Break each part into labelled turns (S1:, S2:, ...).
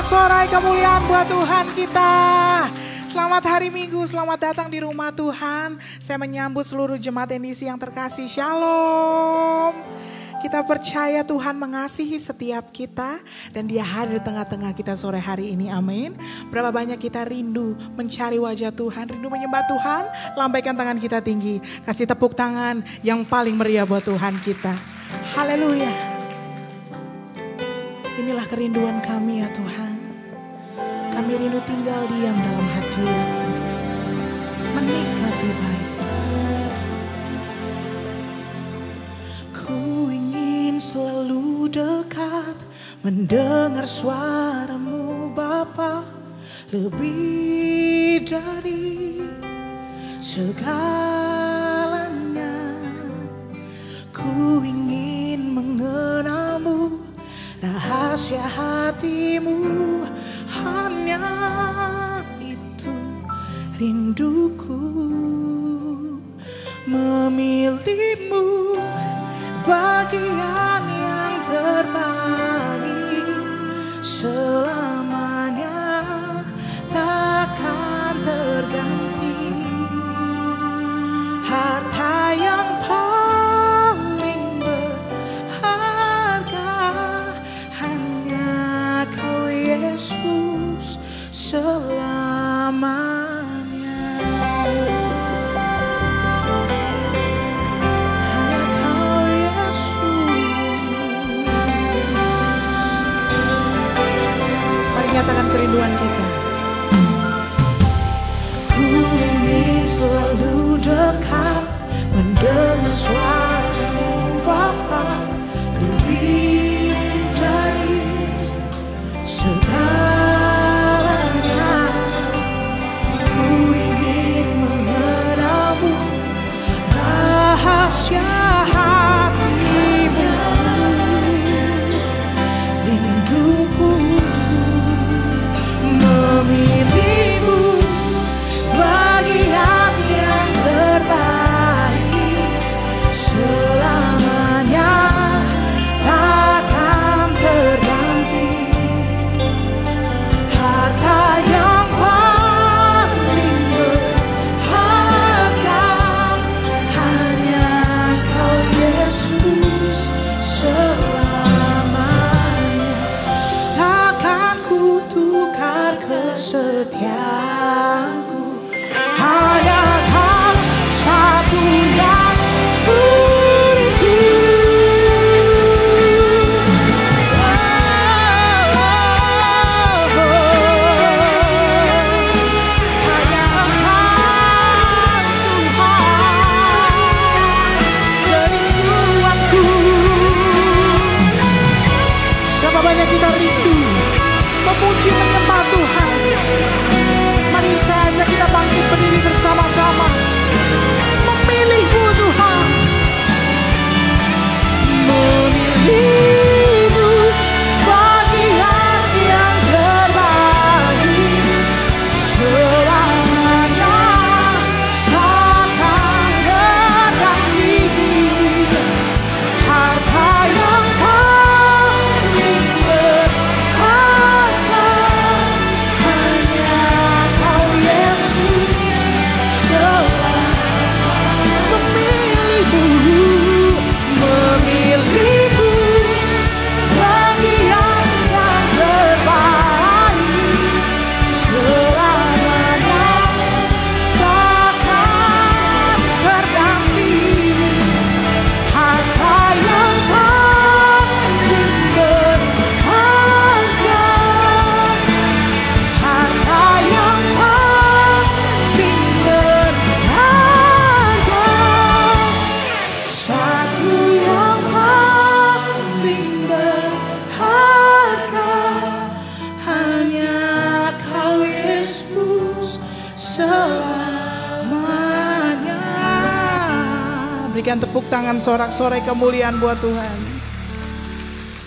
S1: Sorak-sorai kemuliaan buat Tuhan kita. Selamat hari Minggu, selamat datang di rumah Tuhan. Saya menyambut seluruh jemaat NDC yang terkasih. Shalom. Kita percaya Tuhan mengasihi setiap kita dan Dia hadir di tengah-tengah kita sore hari ini. Amin. Berapa banyak kita rindu mencari wajah Tuhan, rindu menyembah Tuhan. Lambaikan tangan kita tinggi. Kasih tepuk tangan yang paling meriah buat Tuhan kita. Haleluya. Inilah kerinduan kami ya Tuhan. Kami rindu tinggal diam dalam hadirat-Mu, menikmati baik. Ku ingin selalu dekat, mendengar suara-Mu Bapa, lebih dari segalanya. Ku ingin mengenal-Mu, rahasia hati-Mu, hanya itu rinduku. Memilih-Mu bagian yang terbaik, selamanya takkan terganti. Harta yang paling Yesus selamanya. Hanya Kau Yesus. Mari nyatakan kerinduan kita. Ku ingin selalu dekat, mendengar suara-Mu Bapa, lebih dari segalanya. Ku ingin mengenal-Mu, rahasia hati-Mu, rinduku. Memilih-Mu bagian yang terbaik, selamanya takkan terganti. Harta yang paling berharga, hanya Kau Yesus selamanya. Takkan ku tukar kesetiaanku, hanya Kau satu yang ku rindu. Banyak kita rindu memuji menyembah Tuhan. Mari saja kita bangkit berdiri bersama-sama, memilih-Mu Tuhan. Memilih-Mu bagian yang terbaik, selamanya takkan terganti. Harta yang berikan tepuk tangan sorak-sorai kemuliaan buat Tuhan.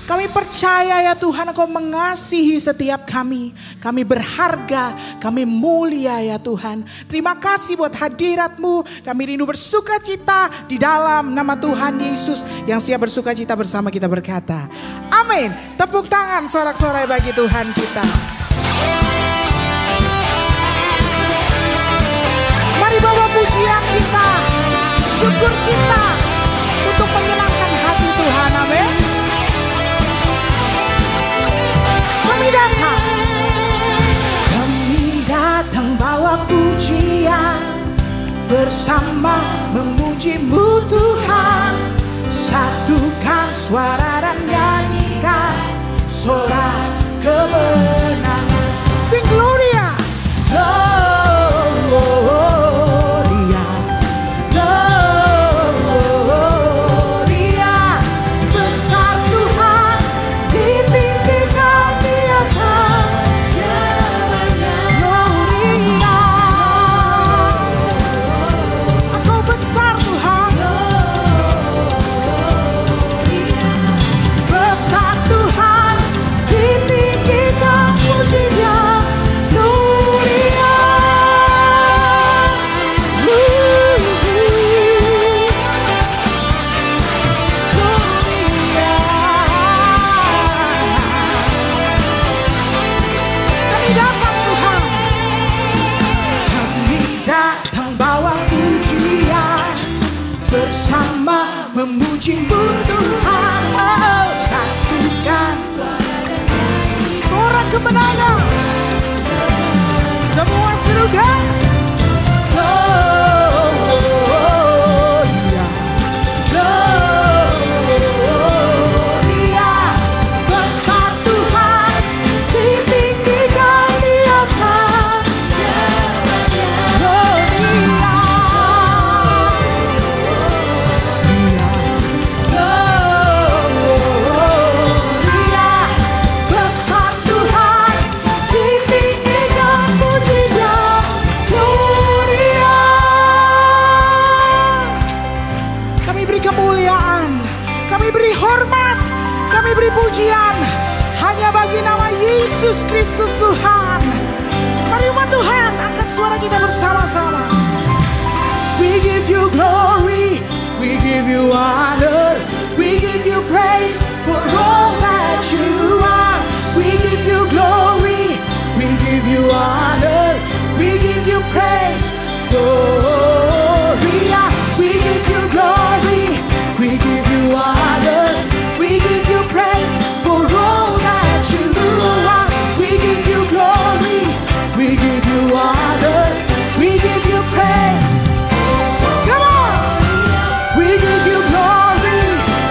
S1: Kami percaya ya Tuhan, Engkau mengasihi setiap kami. Kami berharga, kami mulia ya Tuhan. Terima kasih buat hadirat-Mu. Kami rindu bersuka cita di dalam nama Tuhan Yesus yang siap bersuka cita bersama kita berkata. Amin. Tepuk tangan sorak-sorai bagi Tuhan kita. Mari bawa pujian kita, syukur kita untuk menyenangkan hati Tuhan. Amin. Kami datang bawa pujian, bersama memuji-Mu Tuhan. Satukan suara dan nyanyikan sorak kemenangan. Sing Gloria, Gloria, Gloria. Besar Tuhan, ditinggikan di atas segalanya. Gloria, Engkau besar Tuhan. Besar Tuhan, ditinggikan puji-Nya. Gloria, Gloria. Kami datang Tuhan, kami datang bawa pujian, bersama memuji-Mu Tuhan. Oh, satukan sorak kemenangan. Semua serukan Gloria, Gloria. Besar Tuhan, ditinggikan di atas Gloria, Gloria. Besar Tuhan, ditinggikan puji-Nya. Gloria. Kami beri kemuliaan, kami beri hormat, kami beri pujian hanya bagi nama Yesus Kristus Tuhan. Mari umat Tuhan, angkat suara kita bersama-sama. We give you glory, we give you honor, we give you praise for all that you are. We give you glory, we give you honor, we give you praise. Gloria, we give you glory, we give you honor, we give you praise for all that you are. We give you glory, we give you honor, we give you praise. Come on! We give you glory,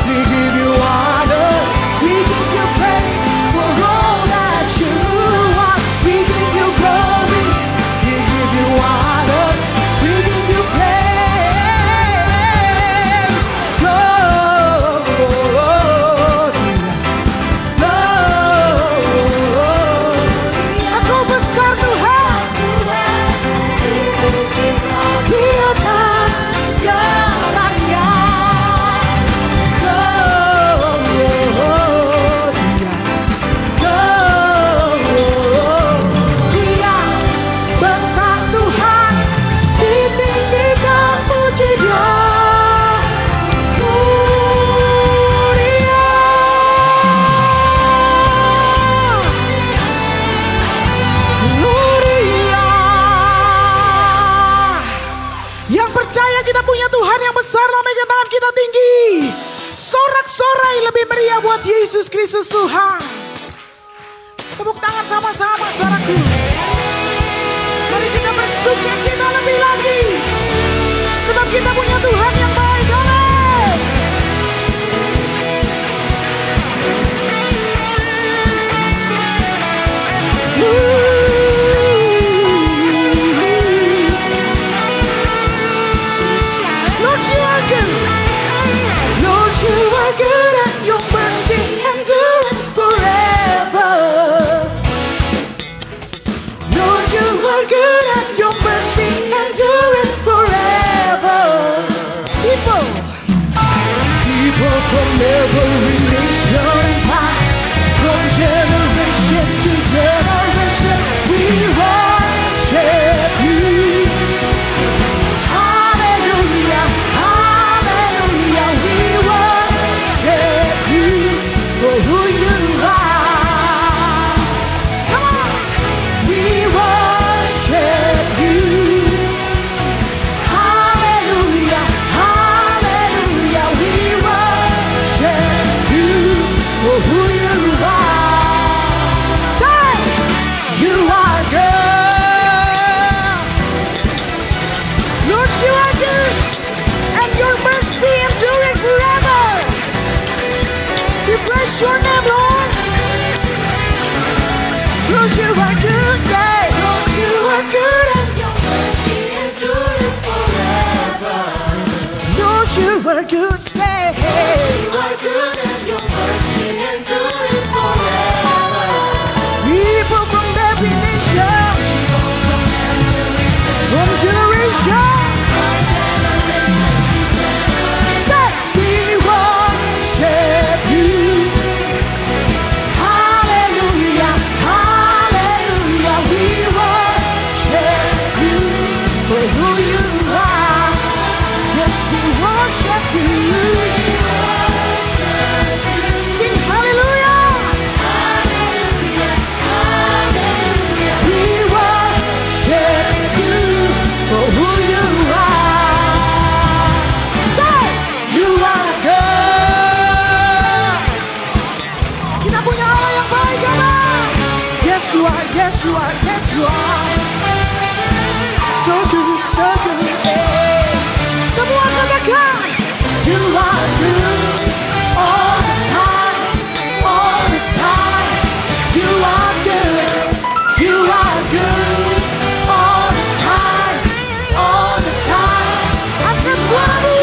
S1: we give you honor, we give you praise for all that you are. We give you glory, we give you honor, we give you praise. Gloria, Engkau besar Tuhan, di atas segalanya. Gloria, Gloria. Besar Tuhan, ditinggikan puji-Nya. Gloria, Gloria. Yang percaya kita punya Tuhan yang besar, lambaikan tangan kita tinggi. Sorak-sorai lebih meriah buat Yesus Kristus Tuhan. Tepuk tangan sama-sama saudaraku. Mari kita bersuka cita lebih lagi, sebab kita punya Tuhan yang baik. Amin. Lord, you are good. Lord, you are good and your mercy endureth forever. bless your name, Lord. Lord, you are good, say. Lord, you are good and your mercy endureth forever. Lord, you are good, say. Lord, you are good and your mercy endureth forever. People from every nation, from generation. Yes, you are, yes, you are. So good, yeah. Semua katakan, you are good all the time, all the time. You are good, you are good all the time, all the time. Angkat suaramu.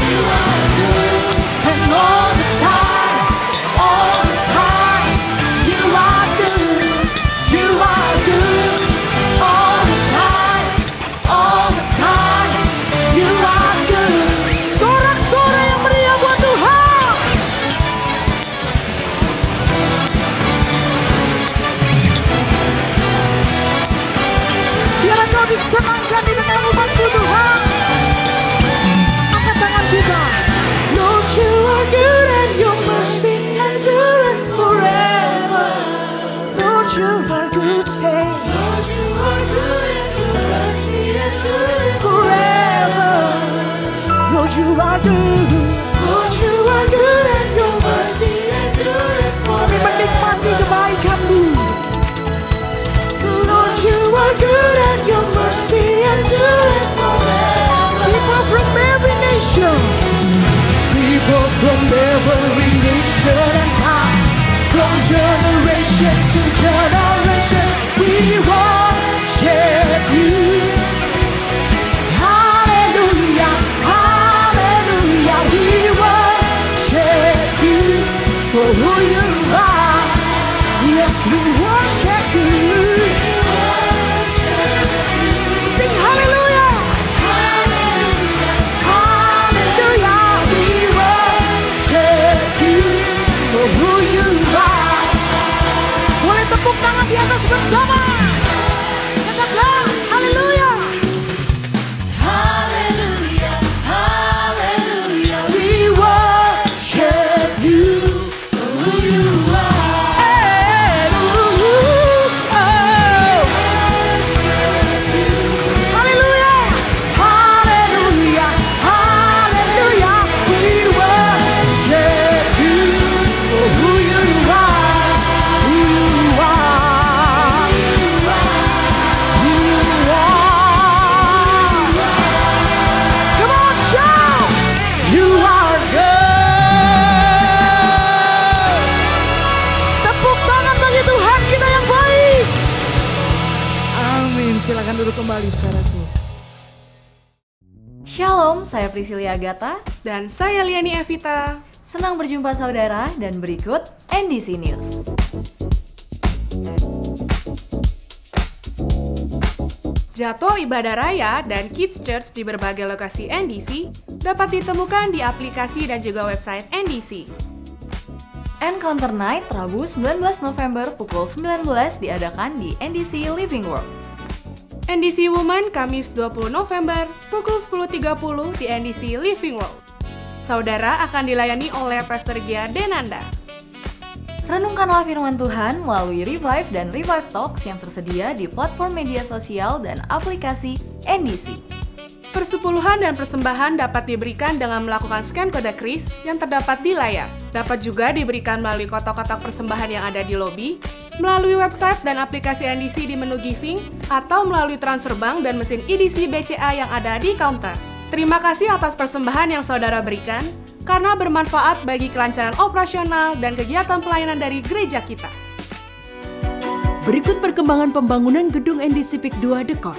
S1: You are good and all the time, all the time. You are good. You are good all the time, all the time. You are good. Sorak-sorai yang meriah buat Tuhan. Biar engkau disenangkan di tengah umatku Tuhan. Angkat tangan kita. Lord, you are good and your mercy endureth forever. Lord, you are good, say. Lord, you are good and your mercy endureth forever. Lord, you are good. Lord, you are good and your mercy endureth forever. Kami menikmati kebaikan-Mu. Lord, you are good and your mercy endureth forever. People from every nation. People from every nation and time. From generation to generation, we worship you. Hallelujah, hallelujah, we worship you for who you are. Yes, we worship you. Sing hallelujah, hallelujah, hallelujah, we worship you for who you are. Boleh tepuk tangan di atas bersama. Katakan haleluya. Haleluya, haleluya. We worship you for who you are. Hey, haleluya, haleluya, haleluya. We worship you for who you are. Silakan duduk kembali, saudaraku.
S2: Shalom, saya Priscilia Agatha.
S3: Dan saya Liani Evita.
S2: Senang berjumpa saudara dan berikut NDC News.
S3: Jadwal ibadah raya dan Kids Church di berbagai lokasi NDC dapat ditemukan di aplikasi dan juga website NDC.
S2: Encounter Night Rabu 19 November pukul 19 diadakan di NDC Living World.
S3: NDC Women Kamis 20 November pukul 10.30 di NDC Living World. Saudara akan dilayani oleh Pastor Gia Denanda.
S2: Renungkanlah firman Tuhan melalui Revive dan Revive Talks yang tersedia di platform media sosial dan aplikasi NDC.
S3: Persepuluhan dan persembahan dapat diberikan dengan melakukan scan kode kris yang terdapat di layar. Dapat juga diberikan melalui kotak-kotak persembahan yang ada di lobi, melalui website dan aplikasi NDC di menu Giving, atau melalui transfer bank dan mesin EDC BCA yang ada di counter. Terima kasih atas persembahan yang saudara berikan. karena bermanfaat bagi kelancaran operasional dan kegiatan pelayanan dari gereja kita.
S4: Berikut perkembangan pembangunan gedung NDC PIK 2 Dekor.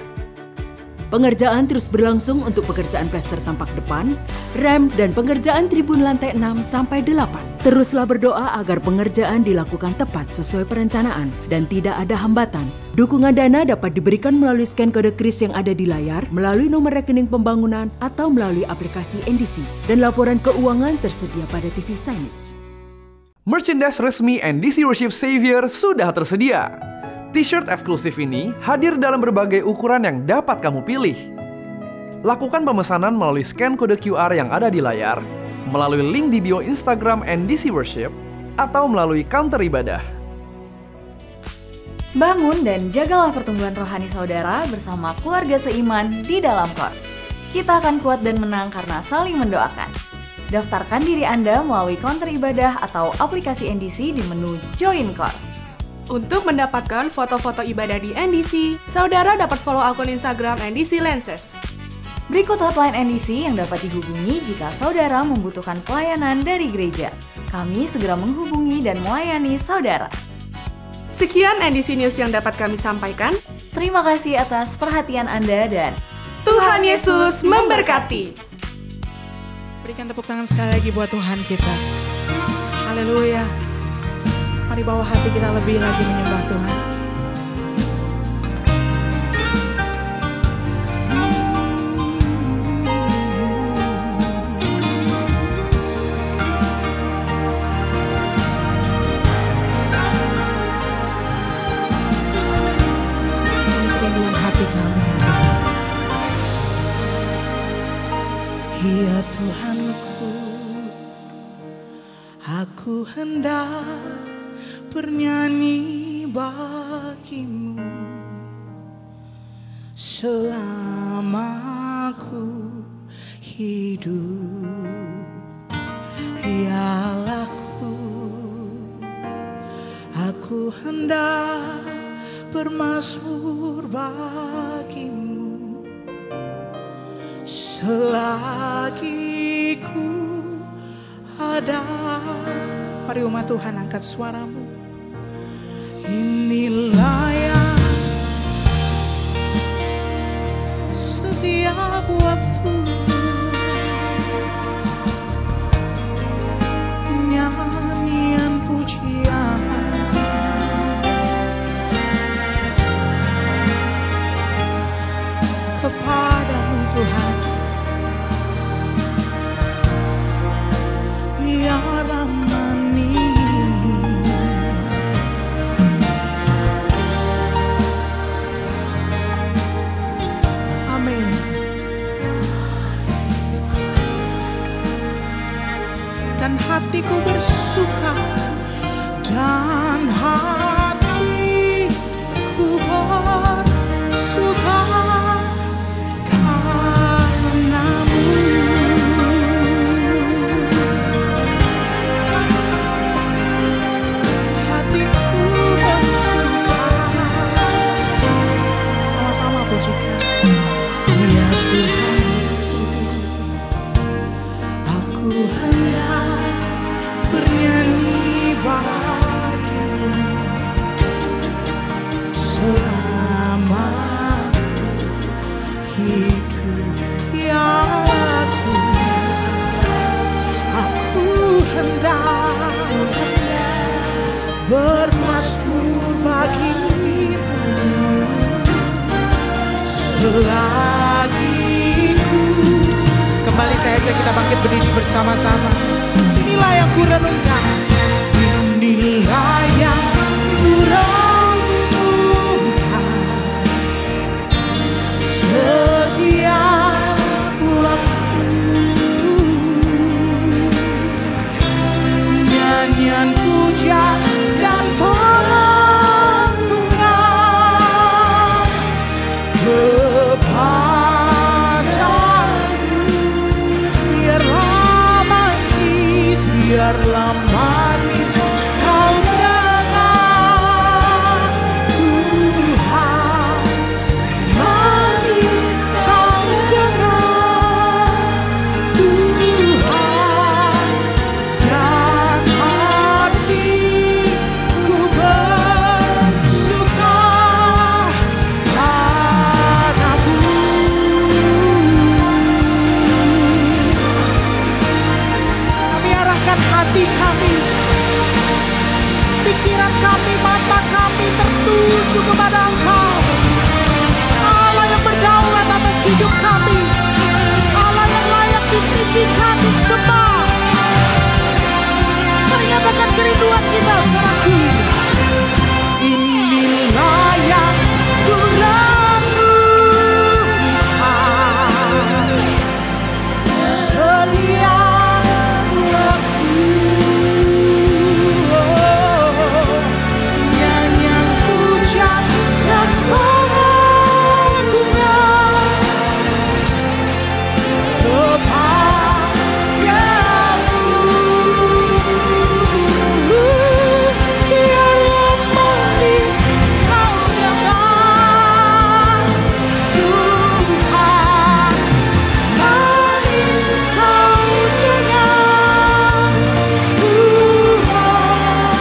S4: Pengerjaan terus berlangsung untuk pekerjaan plester tampak depan, rem, dan pengerjaan tribun lantai 6 sampai 8. Teruslah berdoa agar pengerjaan dilakukan tepat sesuai perencanaan dan tidak ada hambatan. Dukungan dana dapat diberikan melalui scan kode kris yang ada di layar, melalui nomor rekening pembangunan, atau melalui aplikasi NDC. Dan laporan keuangan tersedia pada TV Signage.
S5: Merchandise resmi NDC Worship Savior sudah tersedia. T-shirt eksklusif ini hadir dalam berbagai ukuran yang dapat kamu pilih. Lakukan pemesanan melalui scan kode QR yang ada di layar, melalui link di bio Instagram NDC Worship, atau melalui counter ibadah.
S2: Bangun dan jagalah pertumbuhan rohani saudara bersama keluarga seiman di dalam KOR. Kita akan kuat dan menang karena saling mendoakan. Daftarkan diri Anda melalui counter ibadah atau aplikasi NDC di menu Join KOR.
S3: Untuk mendapatkan foto-foto ibadah di NDC, saudara dapat follow akun Instagram NDC Lenses.
S2: Berikut hotline NDC yang dapat dihubungi jika saudara membutuhkan pelayanan dari gereja. Kami segera menghubungi dan melayani saudara.
S3: Sekian NDC News yang dapat kami sampaikan.
S2: Terima kasih atas perhatian Anda dan
S3: Tuhan Yesus memberkati.
S1: Berikan tepuk tangan sekali lagi buat Tuhan kita. Haleluya. Mari bawa hati kita lebih lagi menyembah Tuhan. Ini kerinduan hati kami. Ya Tuhanku, aku hendak bernyanyi bagimu selama aku hidup. Ya Allahku, aku hendak bermazmur bagimu selagi ku ada. Mari umat Tuhan angkat suaramu. Inilah yang setiap waktu nyanyian pujian kepadamu Tuhan. Biarlah manis. Dan hatiku bersuka, dan hatiku bersuka karenamu. Hatiku bersuka. Sama-sama pujikan. Ya Tuhan, aku hendak bernyanyi bagimu selama hidup. Ya aku hendak bermazmur bagimu selagi ku. Kembali saja kita bangkit berdiri bersama-sama. Inilah yang ku renungkan. Inilah yang ku renungkan setiap waktu. Nyanyian puja dan pengagungan kepadamu. Biarlah manis, biarlah manis. mengacu kepada Engkau, Allah yang berdaulat atas hidup kami, Allah yang layak ditinggikan, disembah. Mari nyatakan kerinduan kita, saudaraku. Inilah yang ku renungkan setiap waktu. Nyanyian pujian dan pengagungan kepadamu. Biarlah manis kau dengar, Tuhan, manis kau dengar, Tuhan,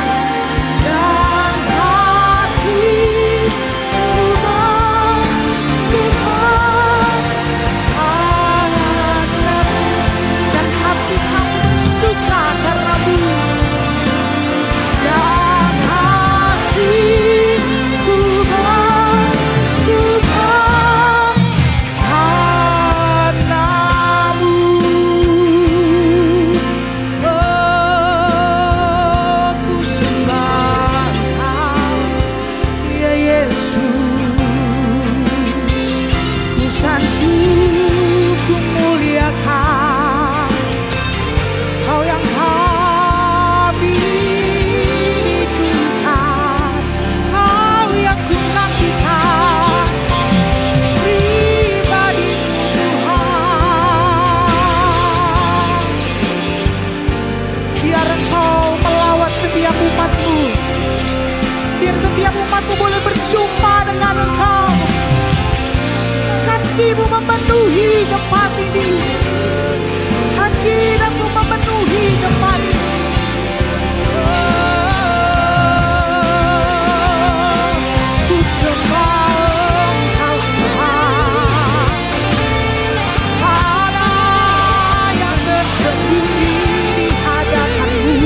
S1: dan hatiku bersuka karenamu, dan hati kami bersuka karenamu, dan hatiku bersuka karenamu. Oh, ku sembah Engkau, ya Yesus, ku sanjung, ku muliakan Kau yang kami rindukan, Kau yang ku nantikan, pribadi-Mu Tuhan. Biar Engkau melawat setiap umat-Mu, biar setiap umat-Mu boleh berjumpa dengan Engkau. Kasih-Mu memenuhi tempat ini, hadirat-Mu memenuhi tempat ini. Ku sembah Engkau Tuhan, Allah yang tersembunyi di hadapan-Mu,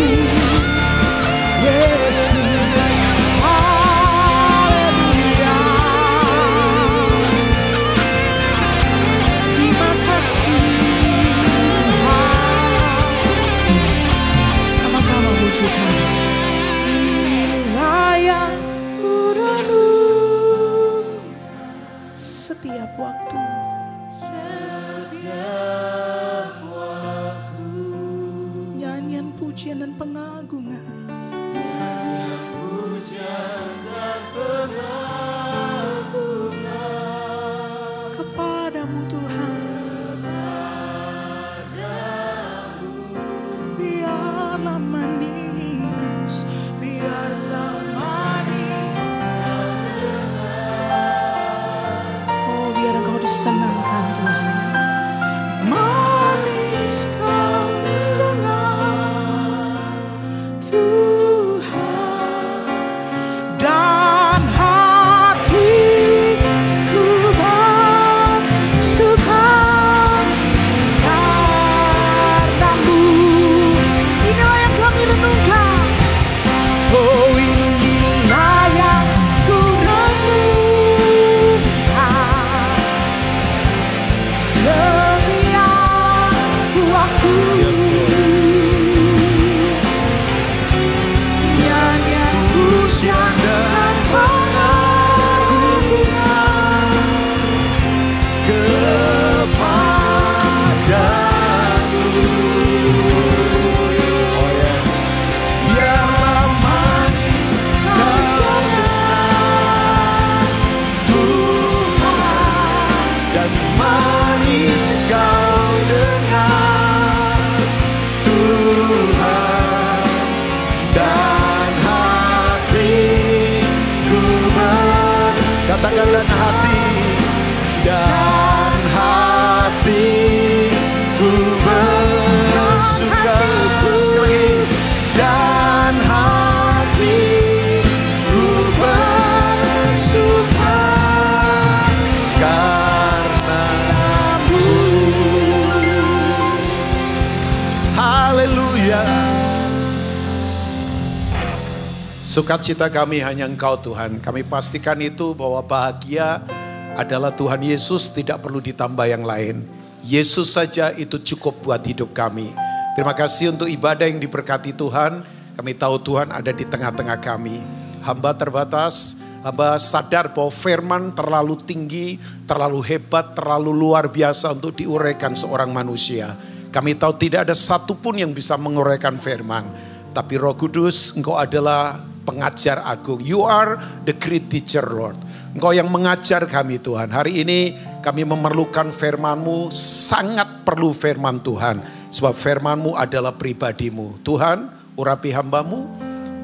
S1: Yesus. Haleluya. Terima kasih Tuhan. Sama-sama pujikan. Inilah yang ku renung setiap waktu. Nyanyian pujian dan pengagungan kepadamu Tuhan. Biarlah manis, biarlah manis. Oh, biar Engkau disenangkan Tuhan. Manis kau dengar, Tuhan, dan hatiku bersuka karenamu. Inilah yang kami renungkan. Oh, inilah yang ku renungkan setiap waktu. Nyanyian pujian dan pengagungan kepadamu.
S6: Oh yes. Biarlah manis kau dengar, Tuhan, dan manis kau dengar, Tuhan, dan hatiku katakan dan hatiku bersuka. Sekali lagi. Dan hatiku bersuka karenamu. Haleluya. Sukacita kami hanya Engkau Tuhan. Kami pastikan itu bahwa bahagia adalah Tuhan Yesus, tidak perlu ditambah yang lain. Yesus saja itu cukup buat hidup kami. Terima kasih untuk ibadah yang diberkati Tuhan. Kami tahu Tuhan ada di tengah-tengah kami. Hamba terbatas, hamba sadar bahwa firman terlalu tinggi, terlalu hebat, terlalu luar biasa untuk diuraikan seorang manusia. Kami tahu tidak ada satupun yang bisa menguraikan firman. Tapi Roh Kudus, Engkau adalah pengajar agung. You are the great teacher, Lord. Engkau yang mengajar kami Tuhan. Hari ini kami memerlukan firman-Mu, sangat perlu firman Tuhan. Sebab firman-Mu adalah pribadi-Mu. Tuhan, urapi hamba-Mu,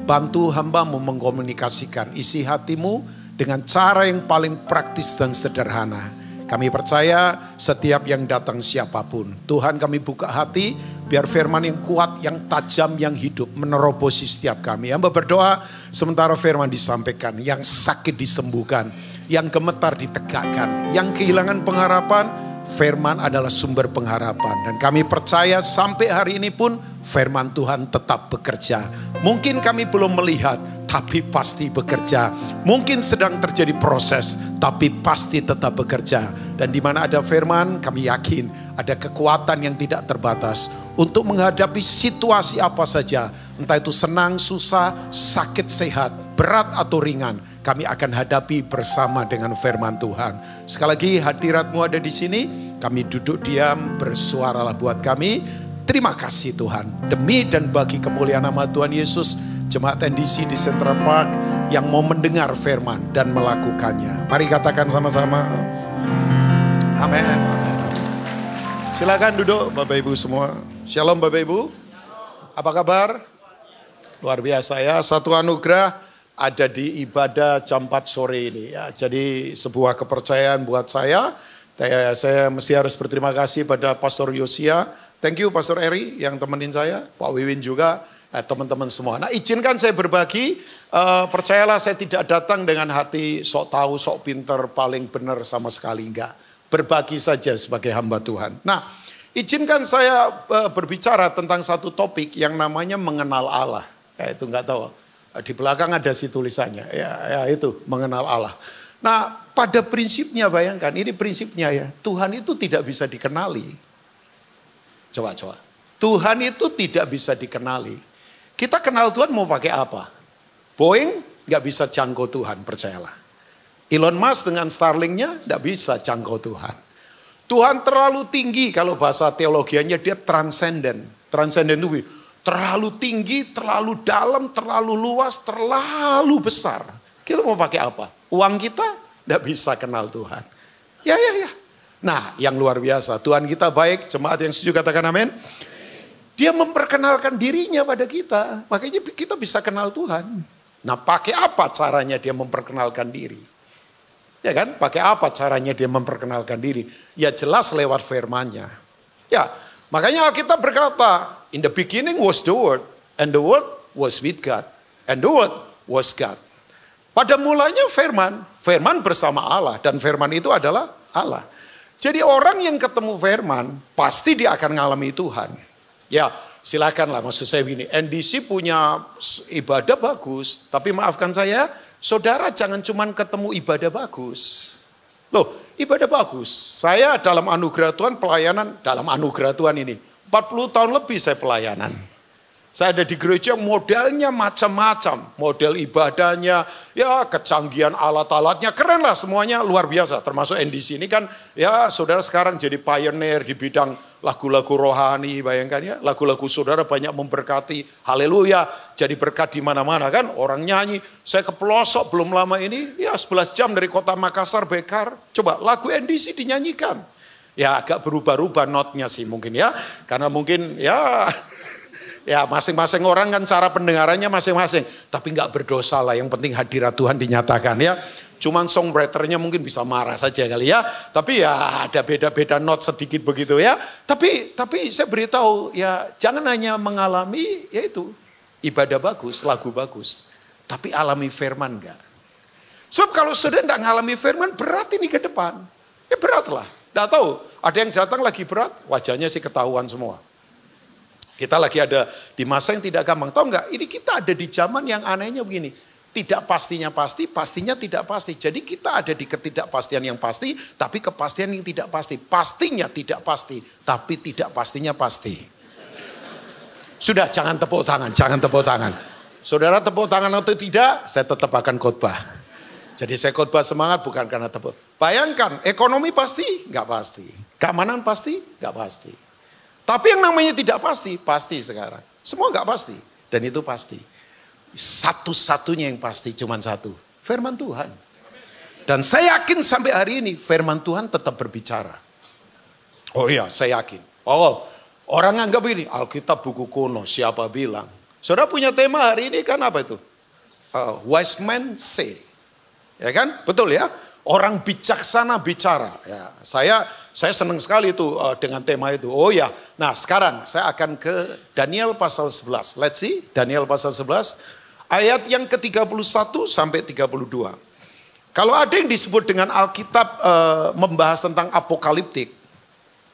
S6: bantu hamba-Mu mengkomunikasikan isi hati-Mu dengan cara yang paling praktis dan sederhana. Kami percaya setiap yang datang siapapun. Tuhan, kami buka hati, biar firman yang kuat, yang tajam, yang hidup menerobosi setiap kami. Hamba berdoa sementara firman disampaikan, yang sakit disembuhkan, yang gemetar ditegakkan, yang kehilangan pengharapan, firman adalah sumber pengharapan. Dan kami percaya sampai hari ini pun firman Tuhan tetap bekerja. Mungkin kami belum melihat, tapi pasti bekerja. Mungkin sedang terjadi proses, tapi pasti tetap bekerja. Dan di mana ada firman, kami yakin ada kekuatan yang tidak terbatas untuk menghadapi situasi apa saja. Entah itu senang, susah, sakit, sehat, berat atau ringan. Kami akan hadapi bersama dengan firman Tuhan. Sekali lagi hadirat-Mu ada di sini. Kami duduk diam, bersuaralah buat kami. Terima kasih Tuhan. Demi dan bagi kemuliaan nama Tuhan Yesus, Jemaat NDC di Central Park yang mau mendengar firman dan melakukannya. Mari katakan sama-sama. Amin. Silakan duduk Bapak Ibu semua. Shalom Bapak Ibu. Apa kabar? Luar biasa ya. Satu anugerah ada di ibadah jam 4 sore ini ya. Jadi sebuah kepercayaan buat saya. Saya mesti harus berterima kasih pada Pastor Yosia. Thank you Pastor Eri yang temenin saya. Pak Wiwin juga. Teman-teman semua. Nah izinkan saya berbagi, percayalah saya tidak datang dengan hati sok tahu, sok pinter, paling benar sama sekali enggak. Berbagi saja sebagai hamba Tuhan. Nah izinkan saya berbicara tentang satu topik yang namanya mengenal Allah. Ya itu enggak tahu, di belakang ada si tulisannya, ya itu mengenal Allah. Nah pada prinsipnya bayangkan, ini prinsipnya ya, Tuhan itu tidak bisa dikenali. Coba. Tuhan itu tidak bisa dikenali. Kita kenal Tuhan mau pakai apa? Boeing gak bisa jangkau Tuhan, percayalah. Elon Musk dengan Starlink-nya gak bisa jangkau Tuhan. Tuhan terlalu tinggi, kalau bahasa teologianya dia transenden. Transenden itu terlalu tinggi, terlalu dalam, terlalu luas, terlalu besar. Kita mau pakai apa? Uang kita gak bisa kenal Tuhan. Ya. Nah yang luar biasa, Tuhan kita baik, jemaat yang setuju katakan amin. Dia memperkenalkan dirinya pada kita. Makanya kita bisa kenal Tuhan. Nah pakai apa caranya dia memperkenalkan diri? Ya kan? Pakai apa caranya dia memperkenalkan diri? Ya jelas lewat firman-Nya. Ya, makanya Alkitab berkata, in the beginning was the Word, and the Word was with God, and the Word was God. Pada mulanya firman bersama Allah, dan firman itu adalah Allah. Jadi orang yang ketemu firman, pasti dia akan mengalami Tuhan. Ya silakanlah, maksud saya begini, NDC punya ibadah bagus, tapi maafkan saya, saudara jangan cuma ketemu ibadah bagus. Loh, ibadah bagus, saya dalam anugerah Tuhan pelayanan, dalam anugerah Tuhan ini, 40 tahun lebih saya pelayanan. Saya ada di gereja yang modelnya macam-macam, model ibadahnya, ya kecanggihan alat-alatnya, keren lah semuanya luar biasa. Termasuk NDC ini kan, ya saudara sekarang jadi pioneer di bidang lagu-lagu rohani, bayangkan ya, lagu-lagu saudara banyak memberkati, haleluya, jadi berkat di mana-mana kan, orang nyanyi. Saya ke pelosok belum lama ini, ya 11 jam dari kota Makassar, Bekar, coba lagu NDC dinyanyikan. Ya agak berubah-ubah notnya sih mungkin ya, karena mungkin ya... Ya masing-masing orang kan cara pendengarannya masing-masing. Tapi gak berdosa lah, yang penting hadirat Tuhan dinyatakan ya. Cuman songwriternya mungkin bisa marah saja kali ya. Tapi ya ada beda-beda not sedikit begitu ya. Tapi saya beritahu ya, jangan hanya mengalami yaitu ibadah bagus, lagu bagus. Tapi alami firman gak? Sebab kalau saudara gak ngalami firman, berat ini ke depan. Ya berat lah. Gak tahu, ada yang datang lagi berat, wajahnya sih ketahuan semua. Kita lagi ada di masa yang tidak gampang. Tahu nggak? Ini kita ada di zaman yang anehnya begini. Tidak pastinya pasti, pastinya tidak pasti. Jadi kita ada di ketidakpastian yang pasti, tapi kepastian yang tidak pasti. Pastinya tidak pasti, tapi tidak pastinya pasti. Sudah, jangan tepuk tangan, jangan tepuk tangan. Saudara tepuk tangan atau tidak, saya tetap akan khotbah. Jadi saya khotbah semangat bukan karena tepuk. Bayangkan, ekonomi pasti? Nggak pasti. Keamanan pasti? Nggak pasti. Tapi yang namanya tidak pasti, pasti sekarang. Semua nggak pasti, dan itu pasti. Satu-satunya yang pasti cuma satu, firman Tuhan. Dan saya yakin sampai hari ini firman Tuhan tetap berbicara. Oh iya, saya yakin. Oh, orang anggap ini Alkitab buku kuno, siapa bilang? Saudara punya tema hari ini kan apa itu? Wise men say. Ya kan? Betul ya? Orang bijaksana bicara. Ya, saya senang sekali itu dengan tema itu. Oh ya, nah sekarang saya akan ke Daniel pasal 11. Let's see, Daniel pasal 11. Ayat yang ke-31 sampai 32. Kalau ada yang disebut dengan Alkitab membahas tentang apokaliptik,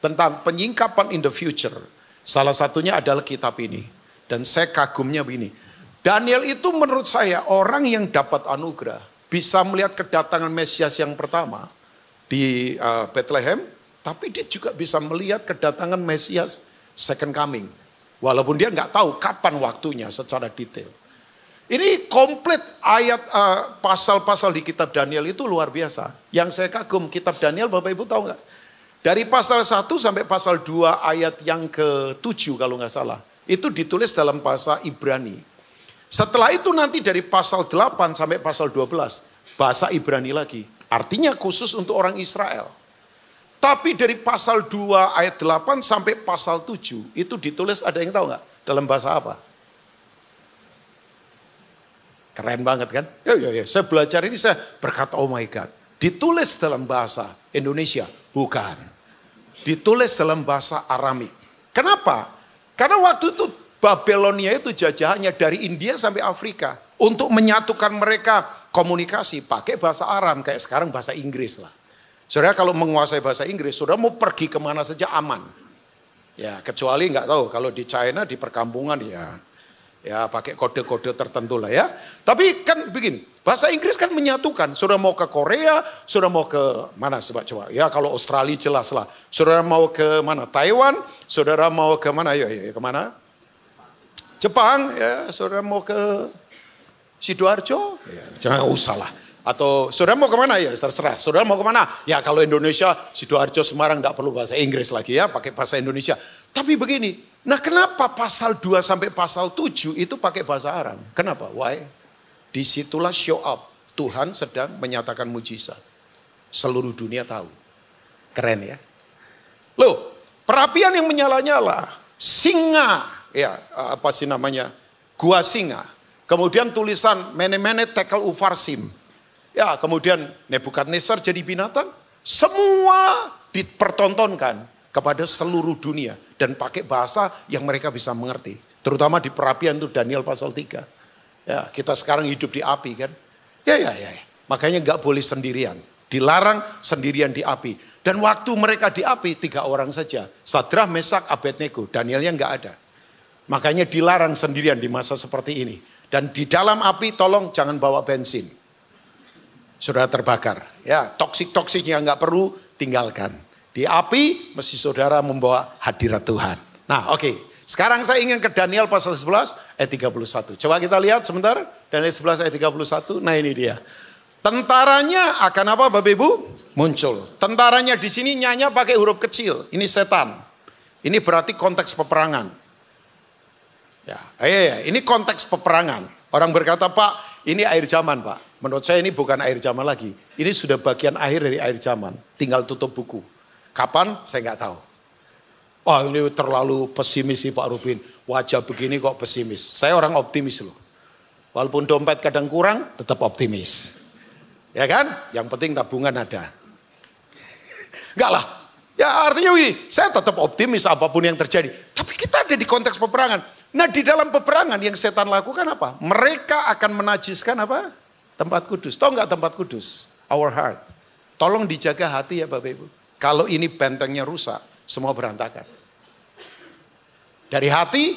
S6: tentang penyingkapan in the future, salah satunya adalah kitab ini. Dan saya kagumnya begini, Daniel itu menurut saya orang yang dapat anugerah, bisa melihat kedatangan Mesias yang pertama di Bethlehem, tapi dia juga bisa melihat kedatangan Mesias second coming. Walaupun dia nggak tahu kapan waktunya secara detail. Ini komplit ayat pasal-pasal di kitab Daniel itu luar biasa. Yang saya kagum kitab Daniel, Bapak Ibu tahu nggak? Dari pasal 1 sampai pasal 2 ayat yang ke-7 kalau nggak salah. Itu ditulis dalam bahasa Ibrani. Setelah itu nanti dari pasal 8 sampai pasal 12, bahasa Ibrani lagi. Artinya khusus untuk orang Israel. Tapi dari pasal 2 ayat 8 sampai pasal 7, itu ditulis ada yang tahu nggak? Dalam bahasa apa? Keren banget kan? Ya. Saya belajar ini saya berkata, oh my God. Ditulis dalam bahasa Indonesia? Bukan. Ditulis dalam bahasa Aramik. Kenapa? Karena waktu itu Babelonia itu jajahannya dari India sampai Afrika. Untuk menyatukan mereka komunikasi pakai bahasa Aram. Kayak sekarang bahasa Inggris lah. Saudara kalau menguasai bahasa Inggris, saudara mau pergi kemana saja aman. Ya kecuali nggak tahu kalau di China di perkampungan ya pakai kode-kode tertentu lah ya. Tapi kan begini, bahasa Inggris kan menyatukan. Saudara mau ke Korea, saudara mau ke mana coba. Ya kalau Australia jelas lah. Saudara mau ke mana? Taiwan, saudara mau ke mana? Ya kemana? Jepang, ya saudara mau ke Sidoarjo, ya, jangan usah lah. Atau saudara mau kemana ya terserah. Saudara mau kemana? Ya kalau Indonesia, Sidoarjo, Semarang enggak perlu bahasa Inggris lagi ya, pakai bahasa Indonesia. Tapi begini, nah kenapa pasal 2 sampai pasal 7 itu pakai bahasa Aram? Kenapa? Why? Disitulah show up. Tuhan sedang menyatakan mujizat. Seluruh dunia tahu. Keren ya. Loh, perapian yang menyala-nyala. Singa, ya apa sih namanya? Gua singa. Kemudian tulisan mene-mene tekel ufarsim. Ya kemudian Nebukadnezar jadi binatang. Semua dipertontonkan kepada seluruh dunia. Dan pakai bahasa yang mereka bisa mengerti. Terutama di perapian itu Daniel pasal 3. Ya, kita sekarang hidup di api kan. Ya. Makanya nggak boleh sendirian. Dilarang sendirian di api. Dan waktu mereka di api 3 orang saja. Sadrah, Mesak, Abednego. Danielnya nggak ada. Makanya dilarang sendirian di masa seperti ini. Dan di dalam api tolong jangan bawa bensin. Saudara terbakar. Ya, toksik-toksiknya nggak perlu tinggalkan. Di api mesti saudara membawa hadirat Tuhan. Nah oke. Sekarang saya ingin ke Daniel pasal 11 ayat 31. Coba kita lihat sebentar. Daniel 11 ayat 31. Nah ini dia. Tentaranya akan apa Bapak Ibu? Muncul. Tentaranya di sini nyanya pakai huruf kecil. Ini setan. Ini berarti konteks peperangan. Ya, ini konteks peperangan. Orang berkata, Pak, ini akhir zaman, Pak. Menurut saya ini bukan akhir zaman lagi. Ini sudah bagian akhir dari akhir zaman. Tinggal tutup buku. Kapan? Saya nggak tahu. Wah ini terlalu pesimis sih Pak Rubin. Wajah begini kok pesimis. Saya orang optimis loh. Walaupun dompet kadang kurang, tetap optimis. Ya kan? Yang penting tabungan ada. Enggak lah. Ya artinya begini, saya tetap optimis apapun yang terjadi. Tapi kita ada di konteks peperangan. Nah di dalam peperangan yang setan lakukan apa? Mereka akan menajiskan apa? Tempat kudus. Tahu nggak tempat kudus? Our heart. Tolong dijaga hati ya Bapak Ibu. Kalau ini bentengnya rusak, semua berantakan. Dari hati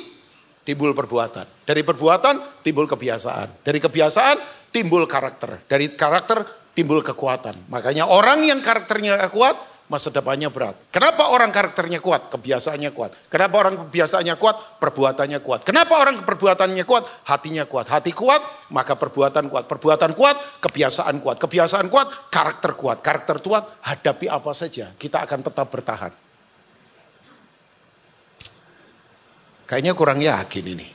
S6: timbul perbuatan. Dari perbuatan timbul kebiasaan. Dari kebiasaan timbul karakter. Dari karakter timbul kekuatan. Makanya orang yang karakternya kuat, masa depannya berat. Kenapa orang karakternya kuat? Kebiasaannya kuat. Kenapa orang kebiasaannya kuat? Perbuatannya kuat. Kenapa orang perbuatannya kuat? Hatinya kuat. Hati kuat, maka perbuatan kuat. Perbuatan kuat, kebiasaan kuat. Kebiasaan kuat, karakter kuat. Karakter kuat, hadapi apa saja. Kita akan tetap bertahan. Kayaknya kurang yakin ini.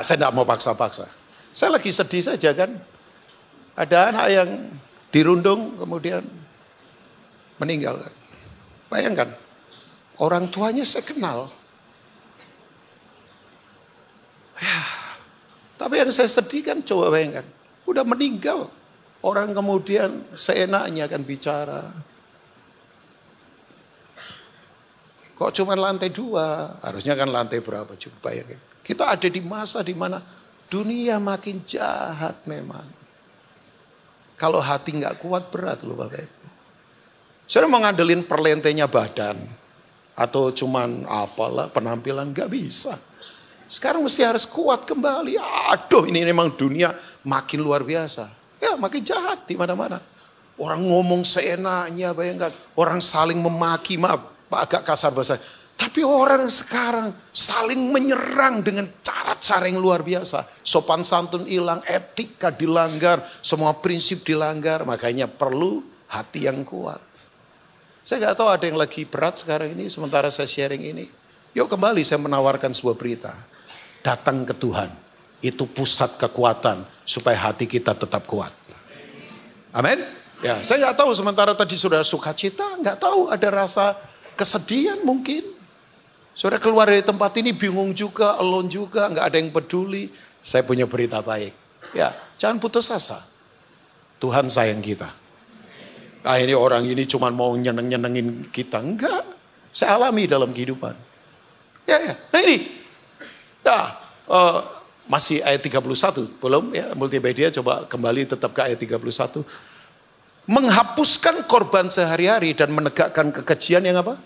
S6: Saya tidak mau paksa-paksa. Saya lagi sedih saja kan. Ada anak yang dirundung kemudian meninggal. Bayangkan, orang tuanya saya kenal. Ya, tapi yang saya sedih kan coba bayangkan, udah meninggal. Orang kemudian seenaknya akan bicara. Kok cuma lantai 2? Harusnya kan lantai berapa? Coba bayangkan. Kita ada di masa di mana dunia makin jahat memang. Kalau hati nggak kuat berat loh Bapak Ibu. Saya mau ngandelin perlentenya badan. Atau cuman apalah penampilan, nggak bisa. Sekarang mesti harus kuat kembali. Aduh ini memang dunia makin luar biasa. Ya makin jahat di mana-mana. Orang ngomong seenaknya bayangkan. Orang saling memaki, maaf agak kasar bahasa. Tapi orang sekarang saling menyerang dengan cara-cara yang luar biasa. Sopan santun hilang, etika dilanggar, semua prinsip dilanggar. Makanya perlu hati yang kuat. Saya nggak tahu ada yang lagi berat sekarang ini, sementara saya sharing ini. Yuk kembali saya menawarkan sebuah berita. Datang ke Tuhan, itu pusat kekuatan supaya hati kita tetap kuat. Amin. Ya, saya nggak tahu sementara tadi sudah sukacita, nggak tahu ada rasa kesedihan mungkin. Saudara keluar dari tempat ini bingung juga, alone juga, nggak ada yang peduli. Saya punya berita baik. Ya, jangan putus asa. Tuhan sayang kita. Ah ini orang ini cuma mau nyenengin kita. Enggak, saya alami dalam kehidupan. Ya. Nah ini, masih ayat 31, belum ya multimedia coba kembali tetap ke ayat 31. Menghapuskan korban sehari-hari dan menegakkan kekejian yang apa?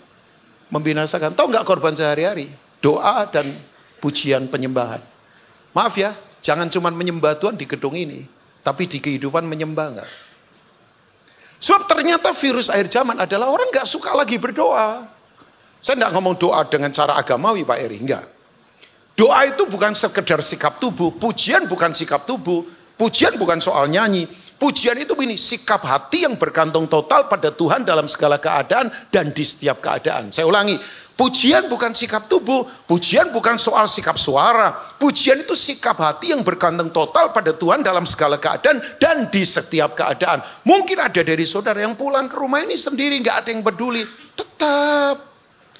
S6: Membinasakan. Tahu nggak korban sehari-hari? Doa dan pujian penyembahan. Maaf ya, jangan cuma menyembah Tuhan di gedung ini, tapi di kehidupan menyembah enggak. Sebab ternyata virus akhir zaman adalah orang nggak suka lagi berdoa. Saya nggak ngomong doa dengan cara agamawi Pak Eri, enggak. Doa itu bukan sekedar sikap tubuh, pujian bukan sikap tubuh, pujian bukan soal nyanyi. Pujian itu begini, sikap hati yang bergantung total pada Tuhan dalam segala keadaan dan di setiap keadaan. Saya ulangi, pujian bukan sikap tubuh, pujian bukan soal sikap suara. Pujian itu sikap hati yang bergantung total pada Tuhan dalam segala keadaan dan di setiap keadaan. Mungkin ada dari saudara yang pulang ke rumah ini sendiri, gak ada yang peduli. Tetap,